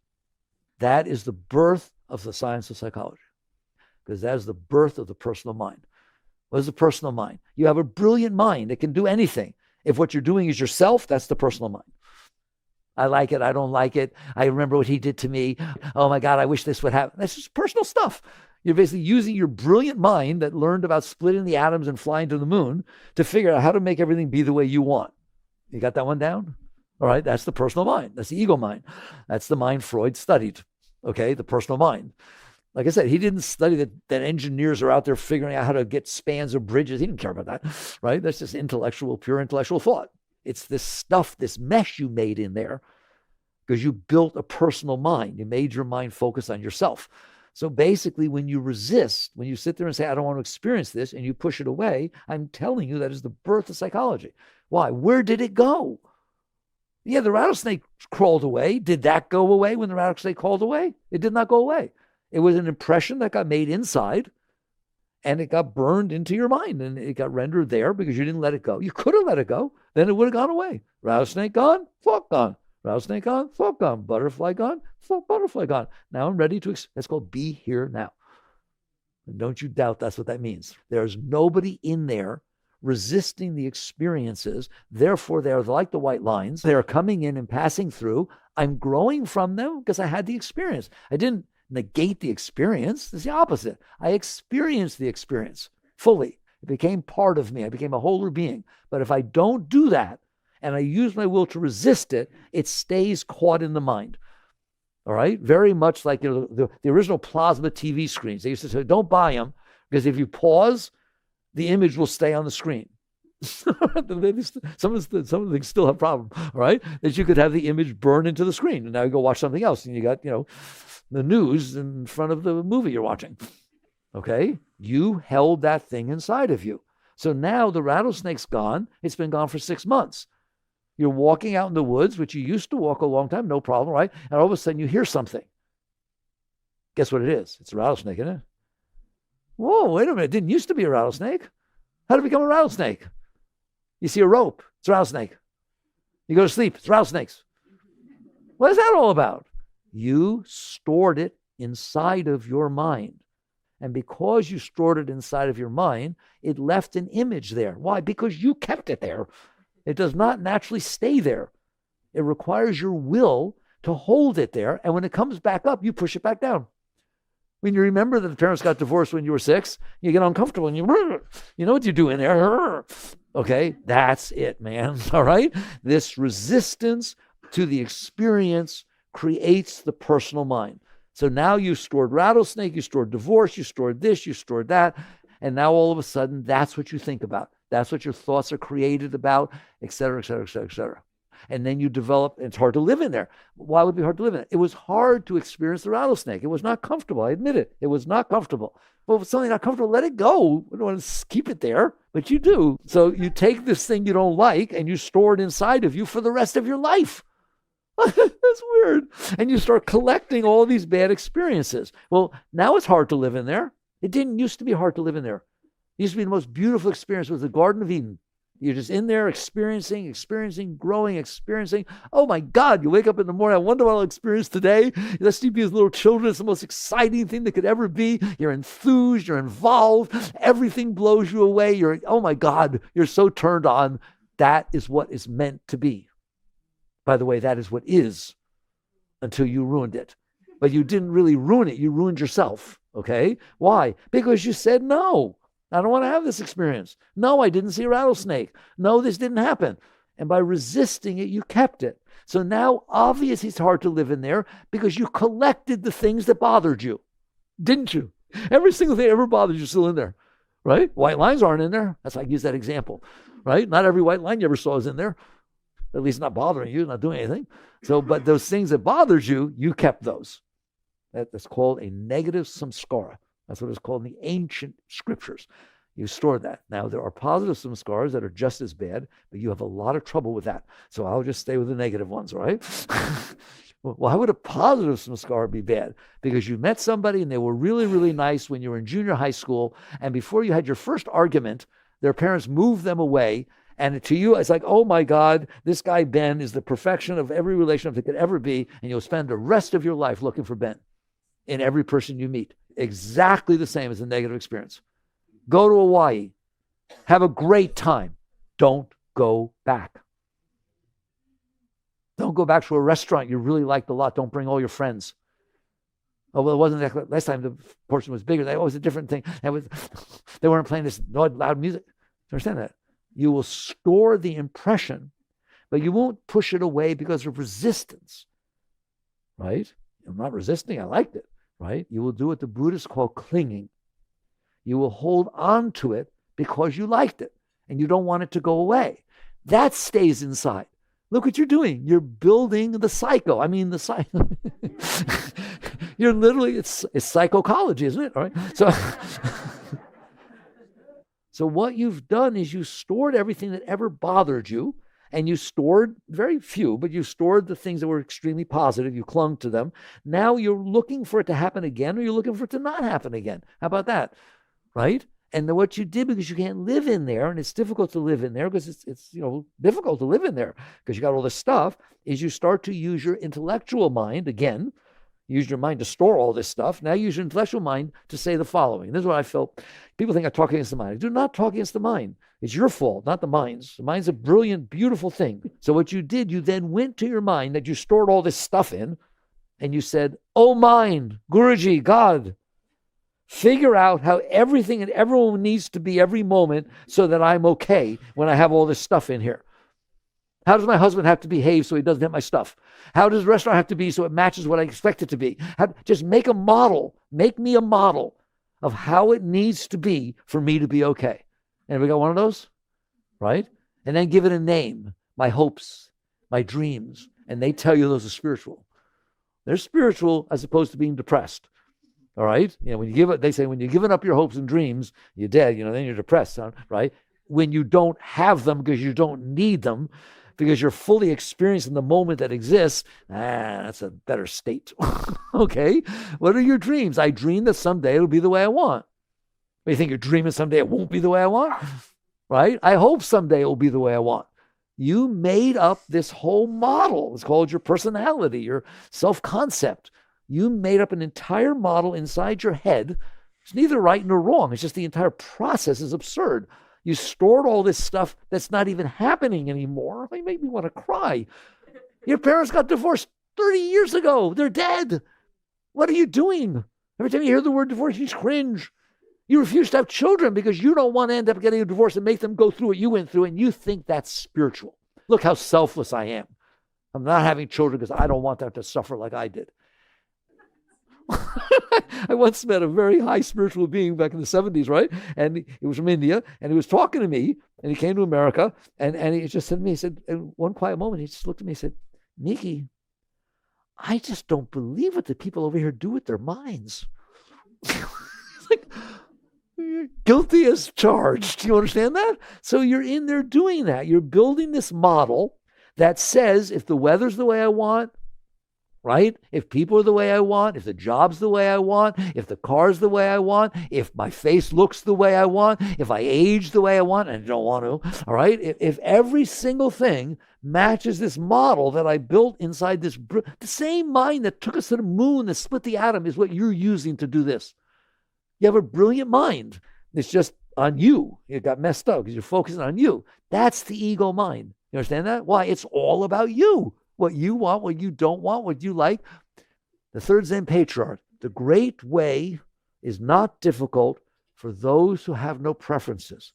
That is the birth of the science of psychology, because that is the birth of the personal mind. What is the personal mind? You have a brilliant mind that can do anything. If what you're doing is yourself, that's the personal mind. I like it. I don't like it. I remember what he did to me. Oh my God, I wish this would happen. That's just personal stuff. You're basically using your brilliant mind that learned about splitting the atoms and flying to the moon to figure out how to make everything be the way you want. You got that one down? All right, that's the personal mind. That's the ego mind. That's the mind Freud studied, okay, the personal mind. Like I said, he didn't study that engineers are out there figuring out how to get spans of bridges. He didn't care about that, right? That's just pure intellectual thought. It's this stuff, this mesh you made in there because you built a personal mind. You made your mind focus on yourself. So basically, when you resist, when you sit there and say, I don't want to experience this, and you push it away, I'm telling you that is the birth of psychology. Why? Where did it go? Yeah, the rattlesnake crawled away. Did that go away when the rattlesnake crawled away? It did not go away. It was an impression that got made inside, and it got burned into your mind, and it got rendered there because you didn't let it go. You could have let it go. Then it would have gone away. Rattlesnake gone, thought gone. Rattlesnake gone, thought gone. Butterfly gone, thought butterfly gone. Now I'm ready to, that's called be here now. And don't you doubt that's what that means. There's nobody in there resisting the experiences. Therefore, they're like the white lines. They're coming in and passing through. I'm growing from them because I had the experience. I didn't negate the experience. It's the opposite. I experienced the experience fully. It became part of me. I became a wholer being. But if I don't do that, and I use my will to resist it, it stays caught in the mind. All right? Very much like the original plasma TV screens. They used to say, don't buy them, because if you pause, the image will stay on the screen. Some of the things still have problems, all right? That you could have the image burn into the screen, and now you go watch something else, and you got, the news in front of the movie you're watching. Okay? You held that thing inside of you. So now the rattlesnake's gone. It's been gone for 6 months. You're walking out in the woods, which you used to walk a long time, no problem, right? And all of a sudden you hear something. Guess what it is? It's a rattlesnake, isn't it? Whoa, wait a minute. It didn't used to be a rattlesnake. How did it become a rattlesnake? You see a rope. It's a rattlesnake. You go to sleep. It's rattlesnakes. What is that all about? You stored it inside of your mind. And because you stored it inside of your mind, it left an image there. Why? Because you kept it there. It does not naturally stay there. It requires your will to hold it there. And when it comes back up, you push it back down. When you remember that the parents got divorced when you were 6, you get uncomfortable and you know what you do in there. Okay, that's it, man. All right? This resistance to the experience creates the personal mind. So now you stored rattlesnake, you stored divorce, you stored this, you stored that. And now all of a sudden, that's what you think about. That's what your thoughts are created about, et cetera, et cetera, et cetera, et cetera. And then you develop, and it's hard to live in there. Why would it be hard to live in it? It was hard to experience the rattlesnake. It was not comfortable. I admit it. It was not comfortable. Well, if it's something not comfortable, let it go. You don't want to keep it there, but you do. So you take this thing you don't like and you store it inside of you for the rest of your life. That's weird. And you start collecting all these bad experiences. Well, now it's hard to live in there. It didn't used to be hard to live in there. It used to be the most beautiful experience was the Garden of Eden. You're just in there experiencing, growing, experiencing. Oh my God, you wake up in the morning, I wonder what I'll experience today. Let's be as little children. It's the most exciting thing that could ever be. You're enthused, you're involved. Everything blows you away. Oh my God, you're so turned on. That is what is meant to be. By the way, that is what is until you ruined it. But you didn't really ruin it. You ruined yourself. Okay? Why? Because you said no. I don't want to have this experience. No, I didn't see a rattlesnake. No, this didn't happen. And by resisting it, you kept it. So now, obviously, it's hard to live in there because you collected the things that bothered you. Didn't you? Every single thing that ever bothered you is still in there. Right? White lines aren't in there. That's why I use that example. Right? Not every white line you ever saw is in there. At least not bothering you, not doing anything. So, but those things that bothered you, you kept those. That's called a negative samskara. That's what it's called in the ancient scriptures. You store that. Now, there are positive samskaras that are just as bad, but you have a lot of trouble with that. So I'll just stay with the negative ones, right? Why would a positive samskara be bad? Because you met somebody and they were really, really nice when you were in junior high school, and before you had your first argument, their parents moved them away. And to you, it's like, oh my God, this guy Ben is the perfection of every relationship that could ever be. And you'll spend the rest of your life looking for Ben in every person you meet. Exactly the same as a negative experience. Go to Hawaii. Have a great time. Don't go back. Don't go back to a restaurant you really liked a lot. Don't bring all your friends. Oh, well, it wasn't that last time the portion was bigger. That was a different thing. They weren't playing this loud music. Understand that? You will store the impression, but you won't push it away because of resistance, right? I'm not resisting. I liked it, right? You will do what the Buddhists call clinging. You will hold on to it because you liked it and you don't want it to go away. That stays inside. Look what you're doing. You're building the psycho. I mean, the psycho. You're literally, it's psychology, isn't it? All right. So what you've done is you stored everything that ever bothered you, and you stored very few, but you stored the things that were extremely positive. You clung to them. Now you're looking for it to happen again, or you're looking for it to not happen again. How about that? Right? And then what you did, because you can't live in there, and it's difficult to live in there because it's difficult to live in there because you got all this stuff, is you start to use your intellectual mind again. Use your mind to store all this stuff. Now use your intellectual mind to say the following. This is what I felt. People think I talk against the mind. I do not talk against the mind. It's your fault, not the mind's. The mind's a brilliant, beautiful thing. So what you did, you then went to your mind that you stored all this stuff in, and you said, oh mind, Guruji, God, figure out how everything and everyone needs to be every moment so that I'm okay when I have all this stuff in here. How does my husband have to behave so he doesn't hit my stuff? How does the restaurant have to be so it matches what I expect it to be? Just make a model. Make me a model of how it needs to be for me to be okay. And we got one of those, right? And then give it a name. My hopes, my dreams. And they tell you those are spiritual. They're spiritual as opposed to being depressed. All right? When you give it, they say when you're giving up your hopes and dreams, you're dead. Then you're depressed, right? When you don't have them because you don't need them, because you're fully experiencing the moment that exists, that's a better state. Okay? What are your dreams? I dream that someday it'll be the way I want. You think you're dreaming someday it won't be the way I want? Right? I hope someday it will be the way I want. You made up this whole model. It's called your personality, your self-concept. You made up an entire model inside your head It's neither right nor wrong. It's just the entire process is absurd. You stored all this stuff that's not even happening anymore. They make me want to cry. Your parents got divorced 30 years ago. They're dead. What are you doing? Every time you hear the word divorce, you cringe. You refuse to have children because you don't want to end up getting a divorce and make them go through what you went through, and you think that's spiritual. Look how selfless I am. I'm not having children because I don't want them to suffer like I did. I once met a very high spiritual being back in the 70s, right? And he was from India, and he was talking to me, and he came to America, and he just said to me, he said, in one quiet moment, he just looked at me and said, Miki, I just don't believe what the people over here do with their minds. Like, guilty as charged. Do you understand that? So you're in there doing that. You're building this model that says if the weather's the way I want, right? If people are the way I want, if the job's the way I want, if the car's the way I want, if my face looks the way I want, if I age the way I want, and I don't want to, all right? If every single thing matches this model that I built inside this, the same mind that took us to the moon, that split the atom, is what you're using to do this. You have a brilliant mind. It's just on you. It got messed up because you're focusing on you. That's the ego mind. You understand that? Why? It's all about you. What you want, what you don't want, what you like. The third Zen patriarch, the great way is not difficult for those who have no preferences.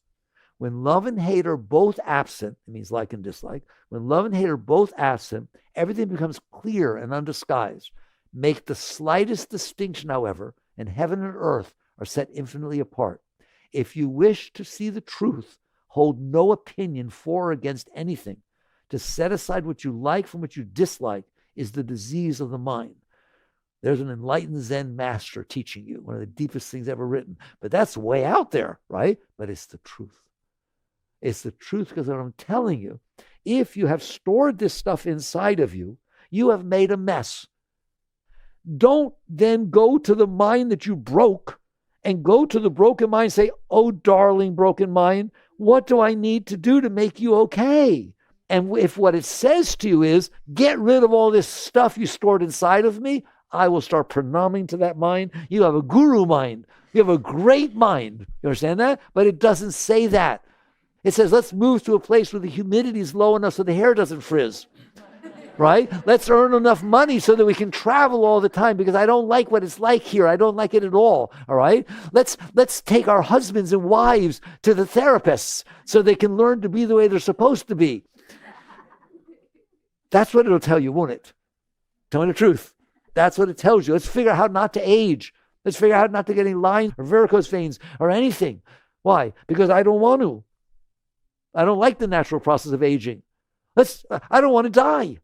When love and hate are both absent, it means like and dislike. When love and hate are both absent, everything becomes clear and undisguised. Make the slightest distinction, however, and heaven and earth are set infinitely apart. If you wish to see the truth, hold no opinion for or against anything. To set aside what you like from what you dislike is the disease of the mind. There's an enlightened Zen master teaching you, one of the deepest things ever written. But that's way out there, right? But it's the truth. It's the truth because what I'm telling you, if you have stored this stuff inside of you, you have made a mess. Don't then go to the mind that you broke and go to the broken mind and say, oh, darling broken mind, what do I need to do to make you okay? And if what it says to you is, get rid of all this stuff you stored inside of me, I will start pranaming to that mind. You have a guru mind. You have a great mind. You understand that? But it doesn't say that. It says, let's move to a place where the humidity is low enough so the hair doesn't frizz. Right? Let's earn enough money so that we can travel all the time because I don't like what it's like here. I don't like it at all. All right? Let's take our husbands and wives to the therapists so they can learn to be the way they're supposed to be. That's what it'll tell you, won't it? Tell me the truth. That's what it tells you. Let's figure out how not to age. Let's figure out how not to get any lines or varicose veins or anything. Why? Because I don't want to. I don't like the natural process of aging. I don't want to die.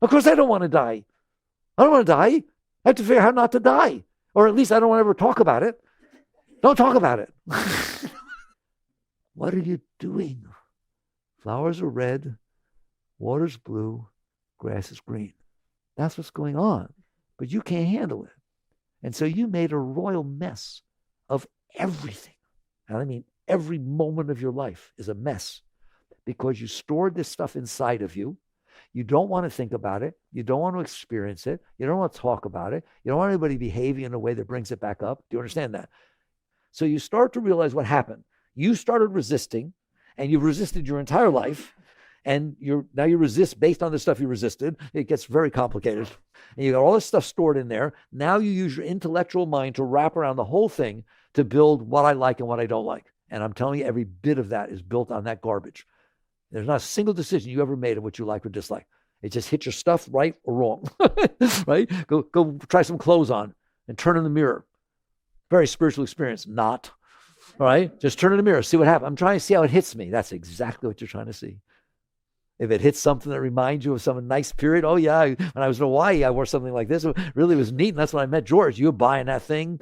Of course I don't want to die. I don't want to die. I have to figure out how not to die. Or at least I don't want to ever talk about it. Don't talk about it. What are you doing? Flowers are red, water's blue, grass is green. That's what's going on. But you can't handle it. And so you made a royal mess of everything. And I mean, every moment of your life is a mess because you stored this stuff inside of you. You don't want to think about it. You don't want to experience it. You don't want to talk about it. You don't want anybody behaving in a way that brings it back up. Do you understand that? So you start to realize what happened. You started resisting, and you've resisted your entire life. And now you resist based on the stuff you resisted. It gets very complicated. And you got all this stuff stored in there. Now you use your intellectual mind to wrap around the whole thing to build what I like and what I don't like. And I'm telling you, every bit of that is built on that garbage. There's not a single decision you ever made of what you like or dislike. It just hit your stuff right or wrong, right? Go try some clothes on and turn in the mirror. Very spiritual experience. Not, all right? Just turn in the mirror, see what happens. I'm trying to see how it hits me. That's exactly what you're trying to see. If it hits something that reminds you of some nice period, oh yeah, when I was in Hawaii, I wore something like this. It really was neat, and that's when I met George. You were buying that thing,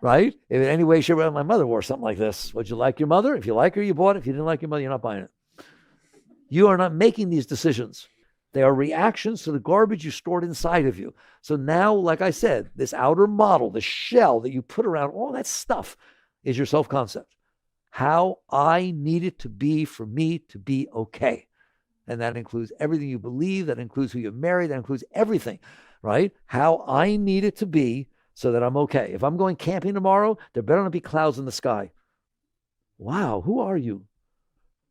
right? If in any way, shape, or form, my mother wore something like this. Would you like your mother? If you like her, you bought it. If you didn't like your mother, you're not buying it. You are not making these decisions. They are reactions to the garbage you stored inside of you. So now, like I said, this outer model, the shell that you put around all that stuff is your self-concept. How I need it to be for me to be okay. And that includes everything you believe. That includes who you marry. That includes everything, right? How I need it to be so that I'm okay. If I'm going camping tomorrow, there better not be clouds in the sky. Wow, who are you?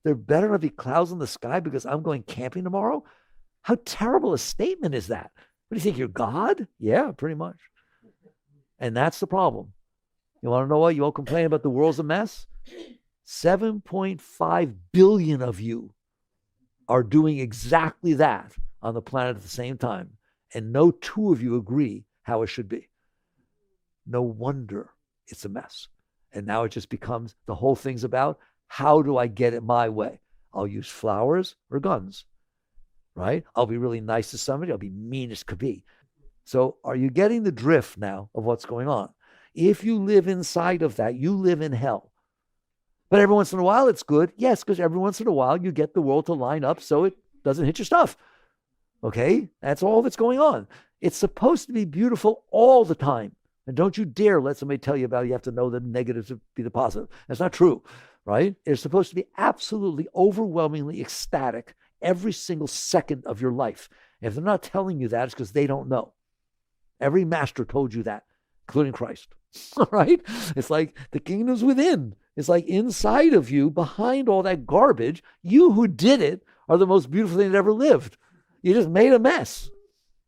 There better not be clouds in the sky because I'm going camping tomorrow? How terrible a statement is that? What do you think, you're God? Yeah, pretty much. And that's the problem. You want to know what? You all complain about the world's a mess? 7.5 billion of you are doing exactly that on the planet at the same time. And no two of you agree how it should be. No wonder it's a mess. And now it just becomes, the whole thing's about, how do I get it my way? I'll use flowers or guns, right? I'll be really nice to somebody. I'll be mean as could be. So are you getting the drift now of what's going on? If you live inside of that, you live in hell. But every once in a while, it's good. Yes, because every once in a while, you get the world to line up so it doesn't hit your stuff. Okay? That's all that's going on. It's supposed to be beautiful all the time. And don't you dare let somebody tell you about it. You have to know the negative to be the positive. That's not true, right? It's supposed to be absolutely overwhelmingly ecstatic every single second of your life. If they're not telling you that, it's because they don't know. Every master told you that, including Christ. All right? It's like the kingdom's within. It's like inside of you, behind all that garbage, you who did it are the most beautiful thing that ever lived. You just made a mess.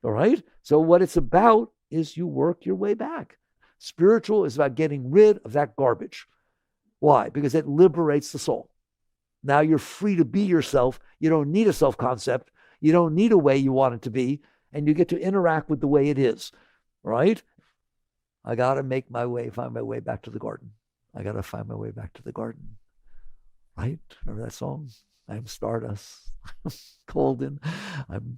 All right? So what it's about is you work your way back. Spiritual is about getting rid of that garbage. Why? Because it liberates the soul. Now you're free to be yourself. You don't need a self-concept. You don't need a way you want it to be. And you get to interact with the way it is. Right? I got to find my way back to the garden. I got to find my way back to the garden. Right? Remember that song? I'm Stardust. Golden. I'm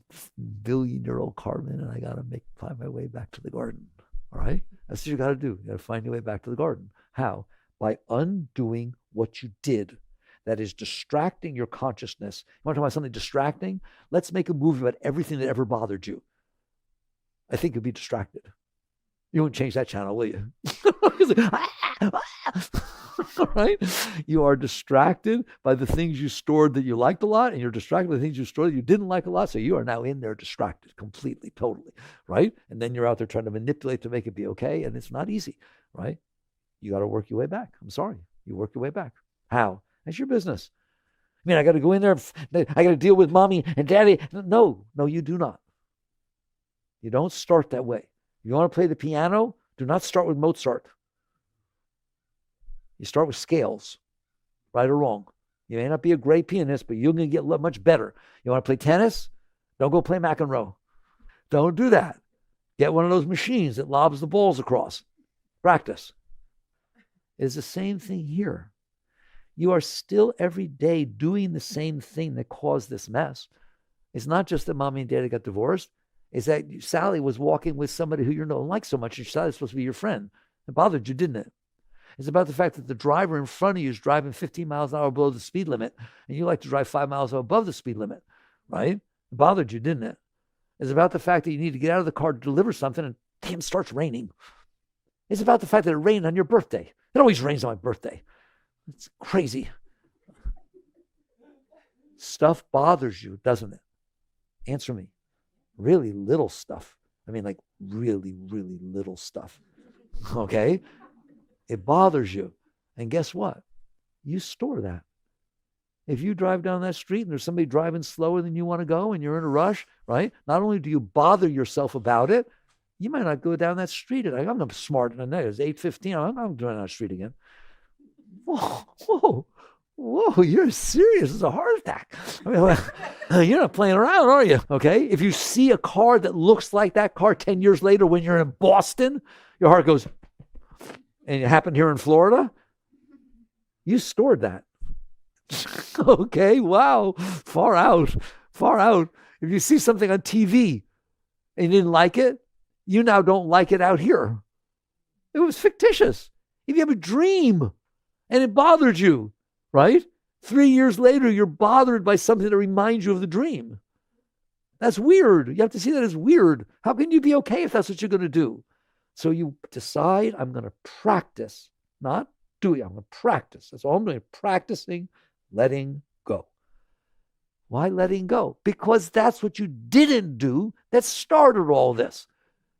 billion-year-old Carmen, and I got to find my way back to the garden. All right? That's what you got to do. You got to find your way back to the garden. How? By undoing what you did that is distracting your consciousness. You want to talk about something distracting? Let's make a movie about everything that ever bothered you. I think you'll be distracted. You won't change that channel, will you? Right? You are distracted by the things you stored that you liked a lot, and you're distracted by the things you stored that you didn't like a lot. So you are now in there distracted completely, totally, right? And then you're out there trying to manipulate to make it be okay, and it's not easy, right? You got to work your way back. I'm sorry. You work your way back. How? That's your business. I mean, I got to go in there. I got to deal with mommy and daddy. No, you do not. You don't start that way. You want to play the piano? Do not start with Mozart. You start with scales, right or wrong. You may not be a great pianist, but you're going to get much better. You want to play tennis? Don't go play McEnroe. Don't do that. Get one of those machines that lobs the balls across. Practice. It's the same thing here. You are still every day doing the same thing that caused this mess. It's not just that mommy and daddy got divorced. It's that Sally was walking with somebody who you don't like so much, and she thought it was supposed to be your friend. It bothered you, didn't it? It's about the fact that the driver in front of you is driving 15 miles an hour below the speed limit, and you like to drive 5 miles above the speed limit, right? It bothered you, didn't it? It's about the fact that you need to get out of the car to deliver something, and damn, it starts raining. It's about the fact that it rained on your birthday. It always rains on my birthday. It's crazy. Stuff bothers you, doesn't it? Answer me. Really little stuff. I mean, like really, really little stuff. Okay? It bothers you. And guess what? You store that. If you drive down that street and there's somebody driving slower than you want to go and you're in a rush, right? Not only do you bother yourself about it, you might not go down that street. I'm not smart enough. It's 8:15. I'm not going down that street again. Whoa, you're serious. It's a heart attack. I mean, you're not playing around, are you? Okay? If you see a car that looks like that car 10 years later when you're in Boston, your heart goes, and it happened here in Florida, you stored that. Okay, wow, far out. If you see something on TV and you didn't like it, you now don't like it out here. It was fictitious. If you have a dream and it bothered you, right? 3 years later, you're bothered by something that reminds you of the dream. That's weird. You have to see that as weird. How can you be okay if that's what you're going to do? So you decide, I'm going to practice, not do it. I'm going to practice. That's all I'm doing. Practicing letting go. Why letting go? Because that's what you didn't do that started all this.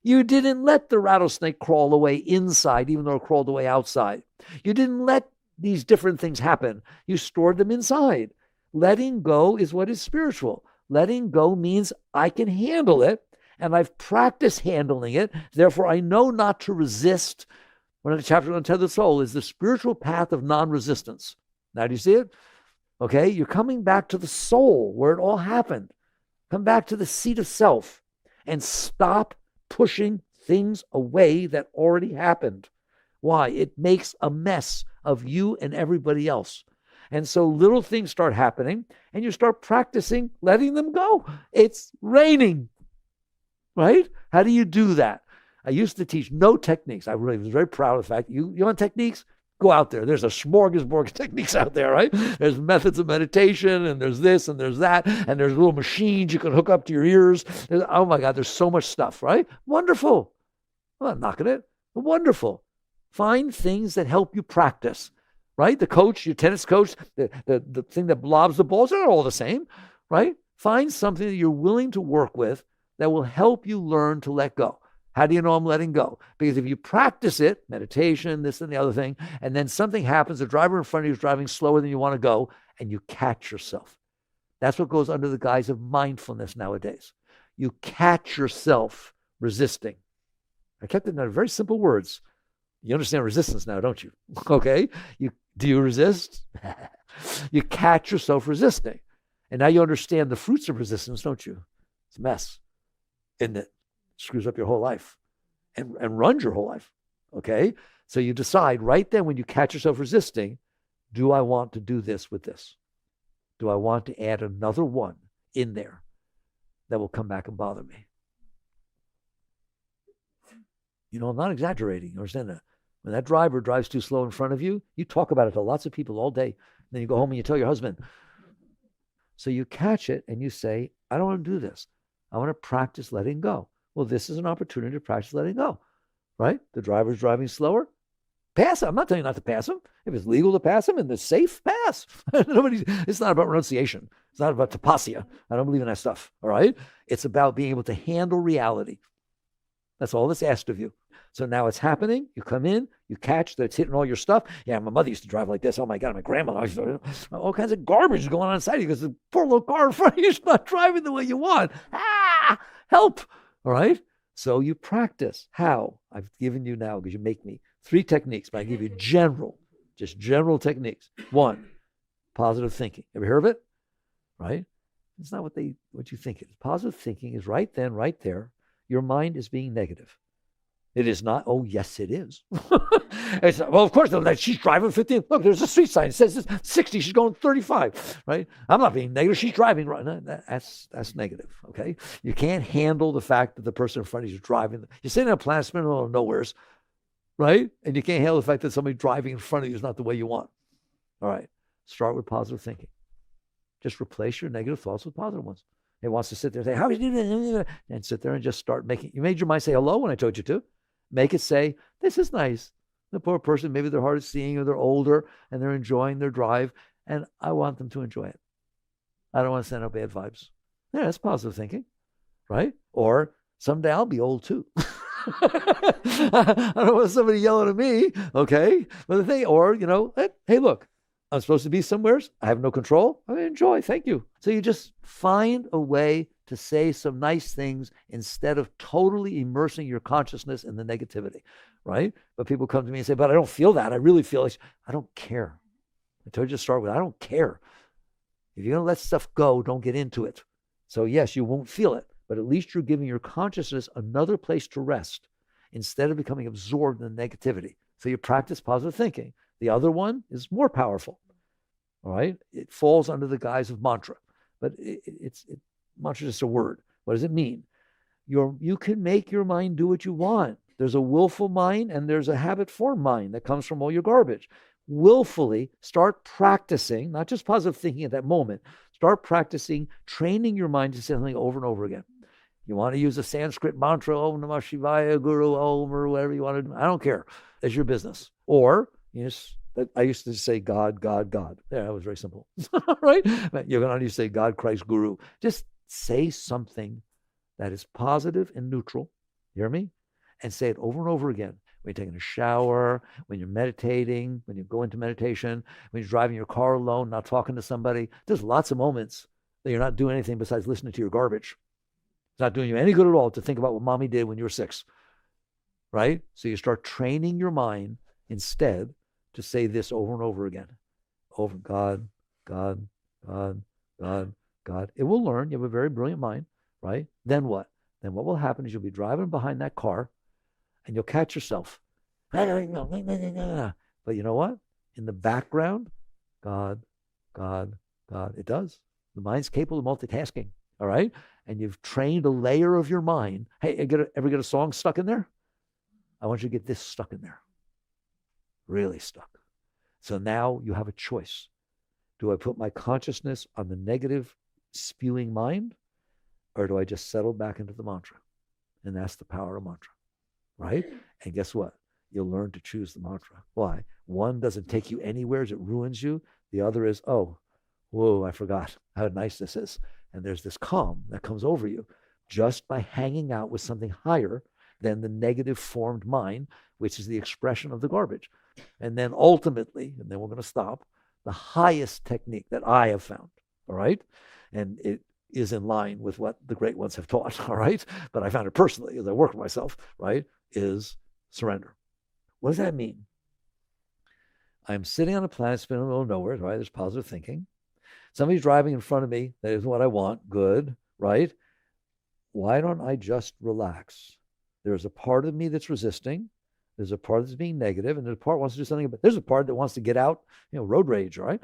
You didn't let the rattlesnake crawl away inside, even though it crawled away outside. You didn't let these different things happen. You stored them inside. Letting go is what is spiritual. Letting go means I can handle it, and I've practiced handling it. Therefore, I know not to resist. One of the chapters on Untethered Soul is the spiritual path of non-resistance. Now, do you see it? Okay, you're coming back to the soul where it all happened. Come back to the seat of self and stop pushing things away that already happened. Why? It makes a mess of you and everybody else. And so little things start happening and you start practicing letting them go. It's raining, right? How do you do that? I used to teach no techniques. I really was very proud of the fact you want techniques? Go out there. There's a smorgasbord of techniques out there, right? There's methods of meditation, and there's this, and there's that, and there's little machines you can hook up to your ears. Oh my God, there's so much stuff, right? Wonderful. I'm not knocking it. Wonderful. Find things that help you practice, right? The coach, your tennis coach, the thing that blobs the balls, they're not all the same, right? Find something that you're willing to work with that will help you learn to let go. How do you know I'm letting go? Because if you practice it, meditation, this and the other thing, and then something happens, the driver in front of you is driving slower than you want to go, and you catch yourself. That's what goes under the guise of mindfulness nowadays. You catch yourself resisting. I kept it in very simple words. You understand resistance now, don't you? Okay? Do you resist? You catch yourself resisting. And now you understand the fruits of resistance, don't you? It's a mess, isn't it? Screws up your whole life and runs your whole life. Okay? So you decide right then when you catch yourself resisting, do I want to do this with this? Do I want to add another one in there that will come back and bother me? You know, I'm not exaggerating. You understand that? When that driver drives too slow in front of you, you talk about it to lots of people all day. And then you go home and you tell your husband. So you catch it and you say, I don't want to do this. I want to practice letting go. Well, this is an opportunity to practice letting go, right? The driver's driving slower. Pass him. I'm not telling you not to pass him. If it's legal to pass him and it's safe, pass. It's not about renunciation. It's not about tapasya. I don't believe in that stuff, all right? It's about being able to handle reality. That's all that's asked of you. So now it's happening. You come in, you catch that it's hitting all your stuff. Yeah, my mother used to drive like this. Oh my God, my grandmother. All kinds of garbage going on inside you because the poor little car in front of you is not driving the way you want. Help. All right? So you practice. How? I've given you now, because you make me, 3 techniques, but I give you just general techniques. 1, positive thinking. Ever heard of it? Right? It's not what you think it is. Positive thinking is right then, right there. Your mind is being negative. It is not, oh, yes, it is. It's, well, of course, she's driving 15. Look, there's a street sign. It says 60. She's going 35, right? I'm not being negative. She's driving right. That's negative, okay? You can't handle the fact that the person in front of you is driving. You're sitting in a planet in the middle of nowheres, right? And you can't handle the fact that somebody driving in front of you is not the way you want. All right. Start with positive thinking. Just replace your negative thoughts with positive ones. It wants to sit there and say, how are you doing that? And sit there and just start making, you made your mind say hello when I told you to. Make it say, this is nice. The poor person, maybe they're hard of seeing or they're older and they're enjoying their drive, and I want them to enjoy it. I don't want to send out bad vibes. Yeah, that's positive thinking, right? Or someday I'll be old too. I don't want somebody yelling at me, okay? But the thing, or, hey, look, I'm supposed to be somewhere. I have no control. I enjoy. Thank you. So you just find a way to say some nice things instead of totally immersing your consciousness in the negativity, right? But people come to me and say, but I don't feel that. I really feel like, I don't care. I told you to start with, I don't care. If you're going to let stuff go, don't get into it. So yes, you won't feel it, but at least you're giving your consciousness another place to rest instead of becoming absorbed in the negativity. So you practice positive thinking. The other one is more powerful, all right? It falls under the guise of mantra, but mantra is just a word. What does it mean? You can make your mind do what you want. There's a willful mind and there's a habit-formed mind that comes from all your garbage. Willfully start practicing, not just positive thinking at that moment, start practicing training your mind to say something over and over again. You want to use a Sanskrit mantra, Om Namah Shivaya, Guru Om, or whatever you want to do. I don't care. It's your business. Or, I used to say God, God, God. Yeah, that was very simple, right? You're going to say God, Christ, Guru. Just say something that is positive and neutral. Hear me? And say it over and over again. When you're taking a shower, when you're meditating, when you go into meditation, when you're driving your car alone, not talking to somebody. There's lots of moments that you're not doing anything besides listening to your garbage. It's not doing you any good at all to think about what mommy did when you were 6. Right? So you start training your mind instead to say this over and over again. Over God, God, God, God, God. It will learn. You have a very brilliant mind, right? Then what? Then what will happen is you'll be driving behind that car and you'll catch yourself. But you know what? In the background, God, God, God. It does. The mind's capable of multitasking, all right? And you've trained a layer of your mind. Hey, ever get a song stuck in there? I want you to get this stuck in there. Really stuck. So now you have a choice. Do I put my consciousness on the negative spewing mind, or do I just settle back into the mantra? And that's the power of mantra, right? And guess what? You'll learn to choose the mantra. Why? One doesn't take you anywhere as it ruins you. The other is, oh, whoa, I forgot how nice this is. And there's this calm that comes over you just by hanging out with something higher than the negative formed mind, which is the expression of the garbage. And then ultimately, and then we're going to stop, the highest technique that I have found, all right? And it is in line with what the great ones have taught, all right? But I found it personally as I work with myself, right? Is surrender. What does that mean? I'm sitting on a planet spinning in the middle of nowhere, right? There's positive thinking. Somebody's driving in front of me. That is what I want. Good, right? Why don't I just relax? There's a part of me that's resisting. There's a part that's being negative, and there's a part that wants to do something about. There's a part that wants to get out, road rage, all right?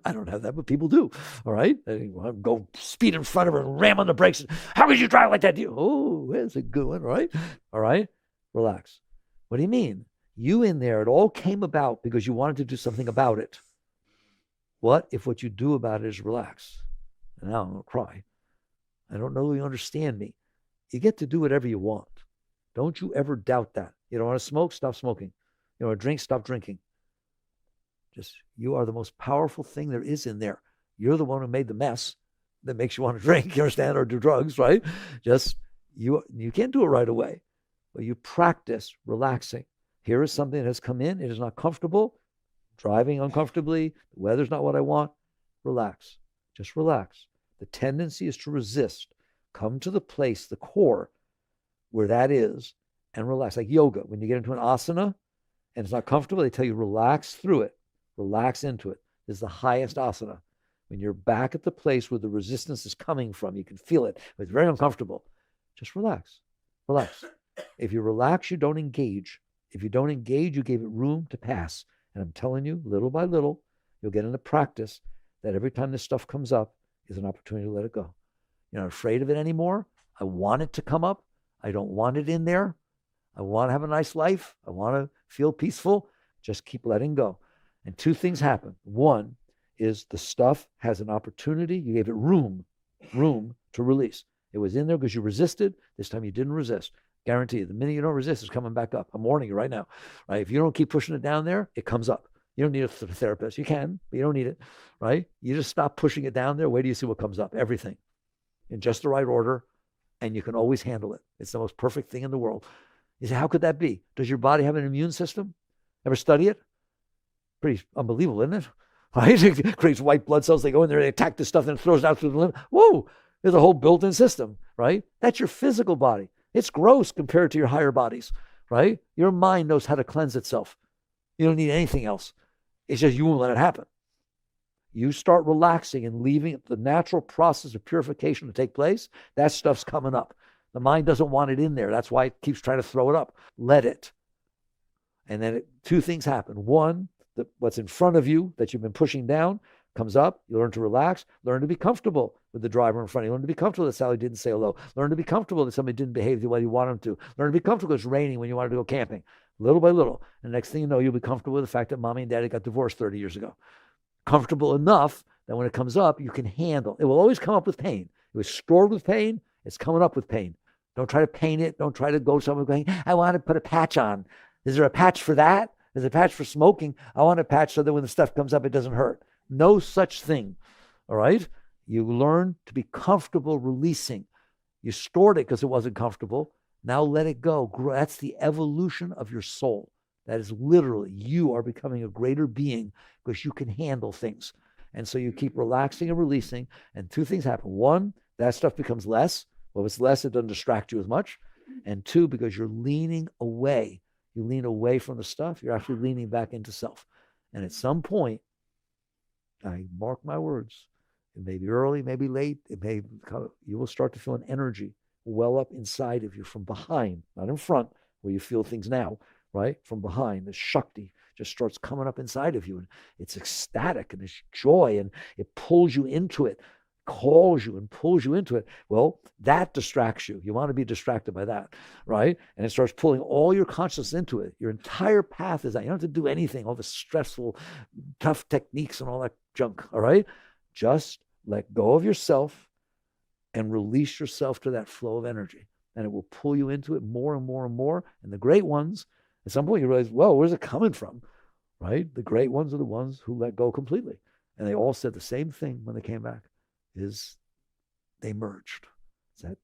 I don't have that, but people do, all right? They want to go speed in front of her and ram on the brakes. How could you drive like that? Oh, that's a good one, right? All right? Relax. What do you mean? You in there, it all came about because you wanted to do something about it. What if what you do about it is relax? And now I'm going to cry. I don't know if you understand me. You get to do whatever you want. Don't you ever doubt that. You don't want to smoke? Stop smoking. You want to drink? Stop drinking. Just, you are the most powerful thing there is in there. You're the one who made the mess that makes you want to drink, you understand, or do drugs, right? Just, you can't do it right away. But you practice relaxing. Here is something that has come in. It is not comfortable. Driving uncomfortably. The weather's not what I want. Relax. Just relax. The tendency is to resist. Come to the place, the core, where that is, and relax. Like yoga, when you get into an asana and it's not comfortable, they tell you relax through it. Relax into it. This is the highest asana. When you're back at the place where the resistance is coming from, you can feel it. It's very uncomfortable. Just relax. Relax. If you relax, you don't engage. If you don't engage, you gave it room to pass. And I'm telling you, little by little, you'll get into practice that every time this stuff comes up is an opportunity to let it go. You're not afraid of it anymore. I want it to come up. I don't want it in there. I want to have a nice life. I want to feel peaceful. Just keep letting go. And 2 things happen. One is the stuff has an opportunity. You gave it room to release. It was in there because you resisted. This time you didn't resist. Guarantee you, the minute you don't resist, it's coming back up. I'm warning you right now. Right? If you don't keep pushing it down there, it comes up. You don't need a therapist. You can, but you don't need it. Right? You just stop pushing it down there. Wait till you see what comes up. Everything. In just the right order. And you can always handle it. It's the most perfect thing in the world. You say, how could that be? Does your body have an immune system? Ever study it? Pretty unbelievable, isn't it? Right? It creates white blood cells. They go in there, they attack this stuff, and it throws it out through the lymph. Whoa! There's a whole built-in system, right? That's your physical body. It's gross compared to your higher bodies, right? Your mind knows how to cleanse itself. You don't need anything else. It's just you won't let it happen. You start relaxing and leaving the natural process of purification to take place, that stuff's coming up. The mind doesn't want it in there. That's why it keeps trying to throw it up. Let it. And then 2 things happen. One, what's in front of you that you've been pushing down comes up. You learn to relax. Learn to be comfortable with the driver in front of you. Learn to be comfortable that Sally didn't say hello. Learn to be comfortable that somebody didn't behave the way you want them to. Learn to be comfortable it's raining when you wanted to go camping. Little by little. And next thing you know, you'll be comfortable with the fact that mommy and daddy got divorced 30 years ago. Comfortable enough that when it comes up, you can handle. It will always come up with pain. It was stored with pain. It's coming up with pain. Don't try to paint it. Don't try to go somewhere going, I want to put a patch on. Is there a patch for that? There's a patch for smoking. I want a patch so that when the stuff comes up, it doesn't hurt. No such thing. All right? You learn to be comfortable releasing. You stored it because it wasn't comfortable. Now let it go. That's the evolution of your soul. That is literally, you are becoming a greater being because you can handle things. And so you keep relaxing and releasing, and two things happen. One, that stuff becomes less. Well, if it's less, it doesn't distract you as much. And two, because you're leaning away. You lean away from the stuff, you're actually leaning back into self. And at some point, I mark my words, it may be early, maybe late, you will start to feel an energy well up inside of you from behind, not in front, where you feel things now, right? From behind, the Shakti just starts coming up inside of you, and it's ecstatic and it's joy, and it pulls you into it, calls you and pulls you into it. Well, that distracts you. You want to be distracted by that, right? And it starts pulling all your consciousness into it. Your entire path is that. You don't have to do anything, all the stressful, tough techniques and all that junk, all right? Just let go of yourself and release yourself to that flow of energy. And it will pull you into it more and more and more. And the great ones, at some point you realize, well, where's it coming from, right? The great ones are the ones who let go completely. And they all said the same thing when they came back, is they merged. That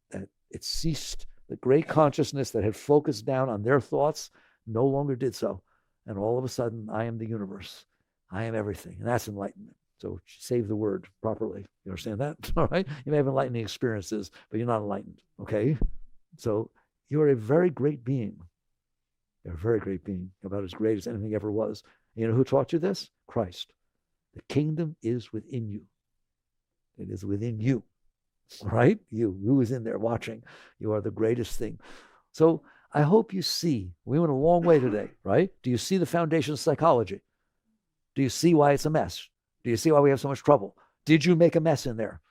it ceased. The great consciousness that had focused down on their thoughts no longer did so. And all of a sudden, I am the universe. I am everything. And that's enlightenment. So save the word properly. You understand that? All right? You may have enlightening experiences, but you're not enlightened. Okay? So you're a very great being. You're a very great being, about as great as anything ever was. You know who taught you this? Christ. The kingdom is within you. It is within you, right? You, who is in there watching. You are the greatest thing. So I hope you see, we went a long way today, right? Do you see the foundation of psychology? Do you see why it's a mess? Do you see why we have so much trouble? Did you make a mess in there,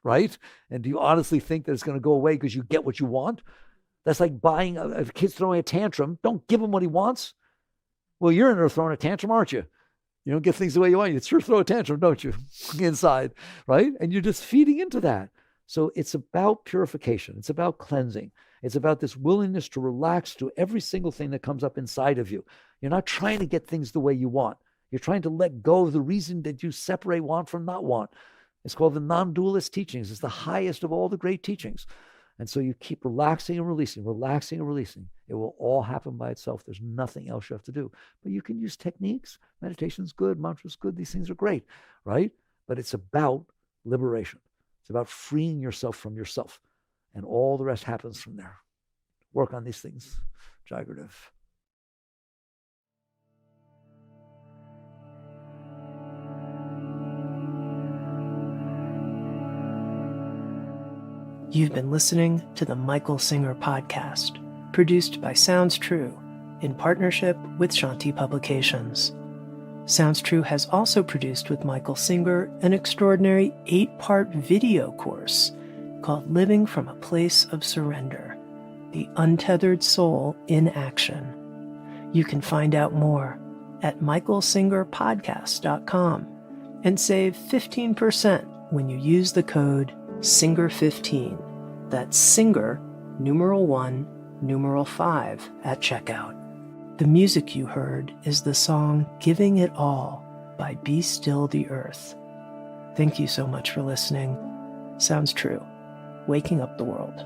right? And do you honestly think that it's going to go away because you get what you want? That's like buying, if a kid's throwing a tantrum, don't give him what he wants. Well, you're in there throwing a tantrum, aren't you? You don't get things the way you want. You sure throw a tantrum, don't you? Inside, right? And you're just feeding into that. So it's about purification. It's about cleansing. It's about this willingness to relax to every single thing that comes up inside of you. You're not trying to get things the way you want. You're trying to let go of the reason that you separate want from not want. It's called the non-dualist teachings. It's the highest of all the great teachings. And so you keep relaxing and releasing, relaxing and releasing. It will all happen by itself. There's nothing else you have to do. But you can use techniques. Meditation's good. Mantra's good. These things are great, right? But it's about liberation. It's about freeing yourself from yourself. And all the rest happens from there. Work on these things. Jai Gurudev. You've been listening to the Michael Singer Podcast, produced by Sounds True in partnership with Shanti Publications. Sounds True has also produced with Michael Singer an extraordinary 8-part video course called Living from a Place of Surrender, The Untethered Soul in Action. You can find out more at michaelsingerpodcast.com and save 15% when you use the code SINGER15. That's SINGER, numeral 1, numeral 5 at checkout. The music you heard is the song Giving It All by Be Still the Earth. Thank you so much for listening. Sounds True. Waking up the world.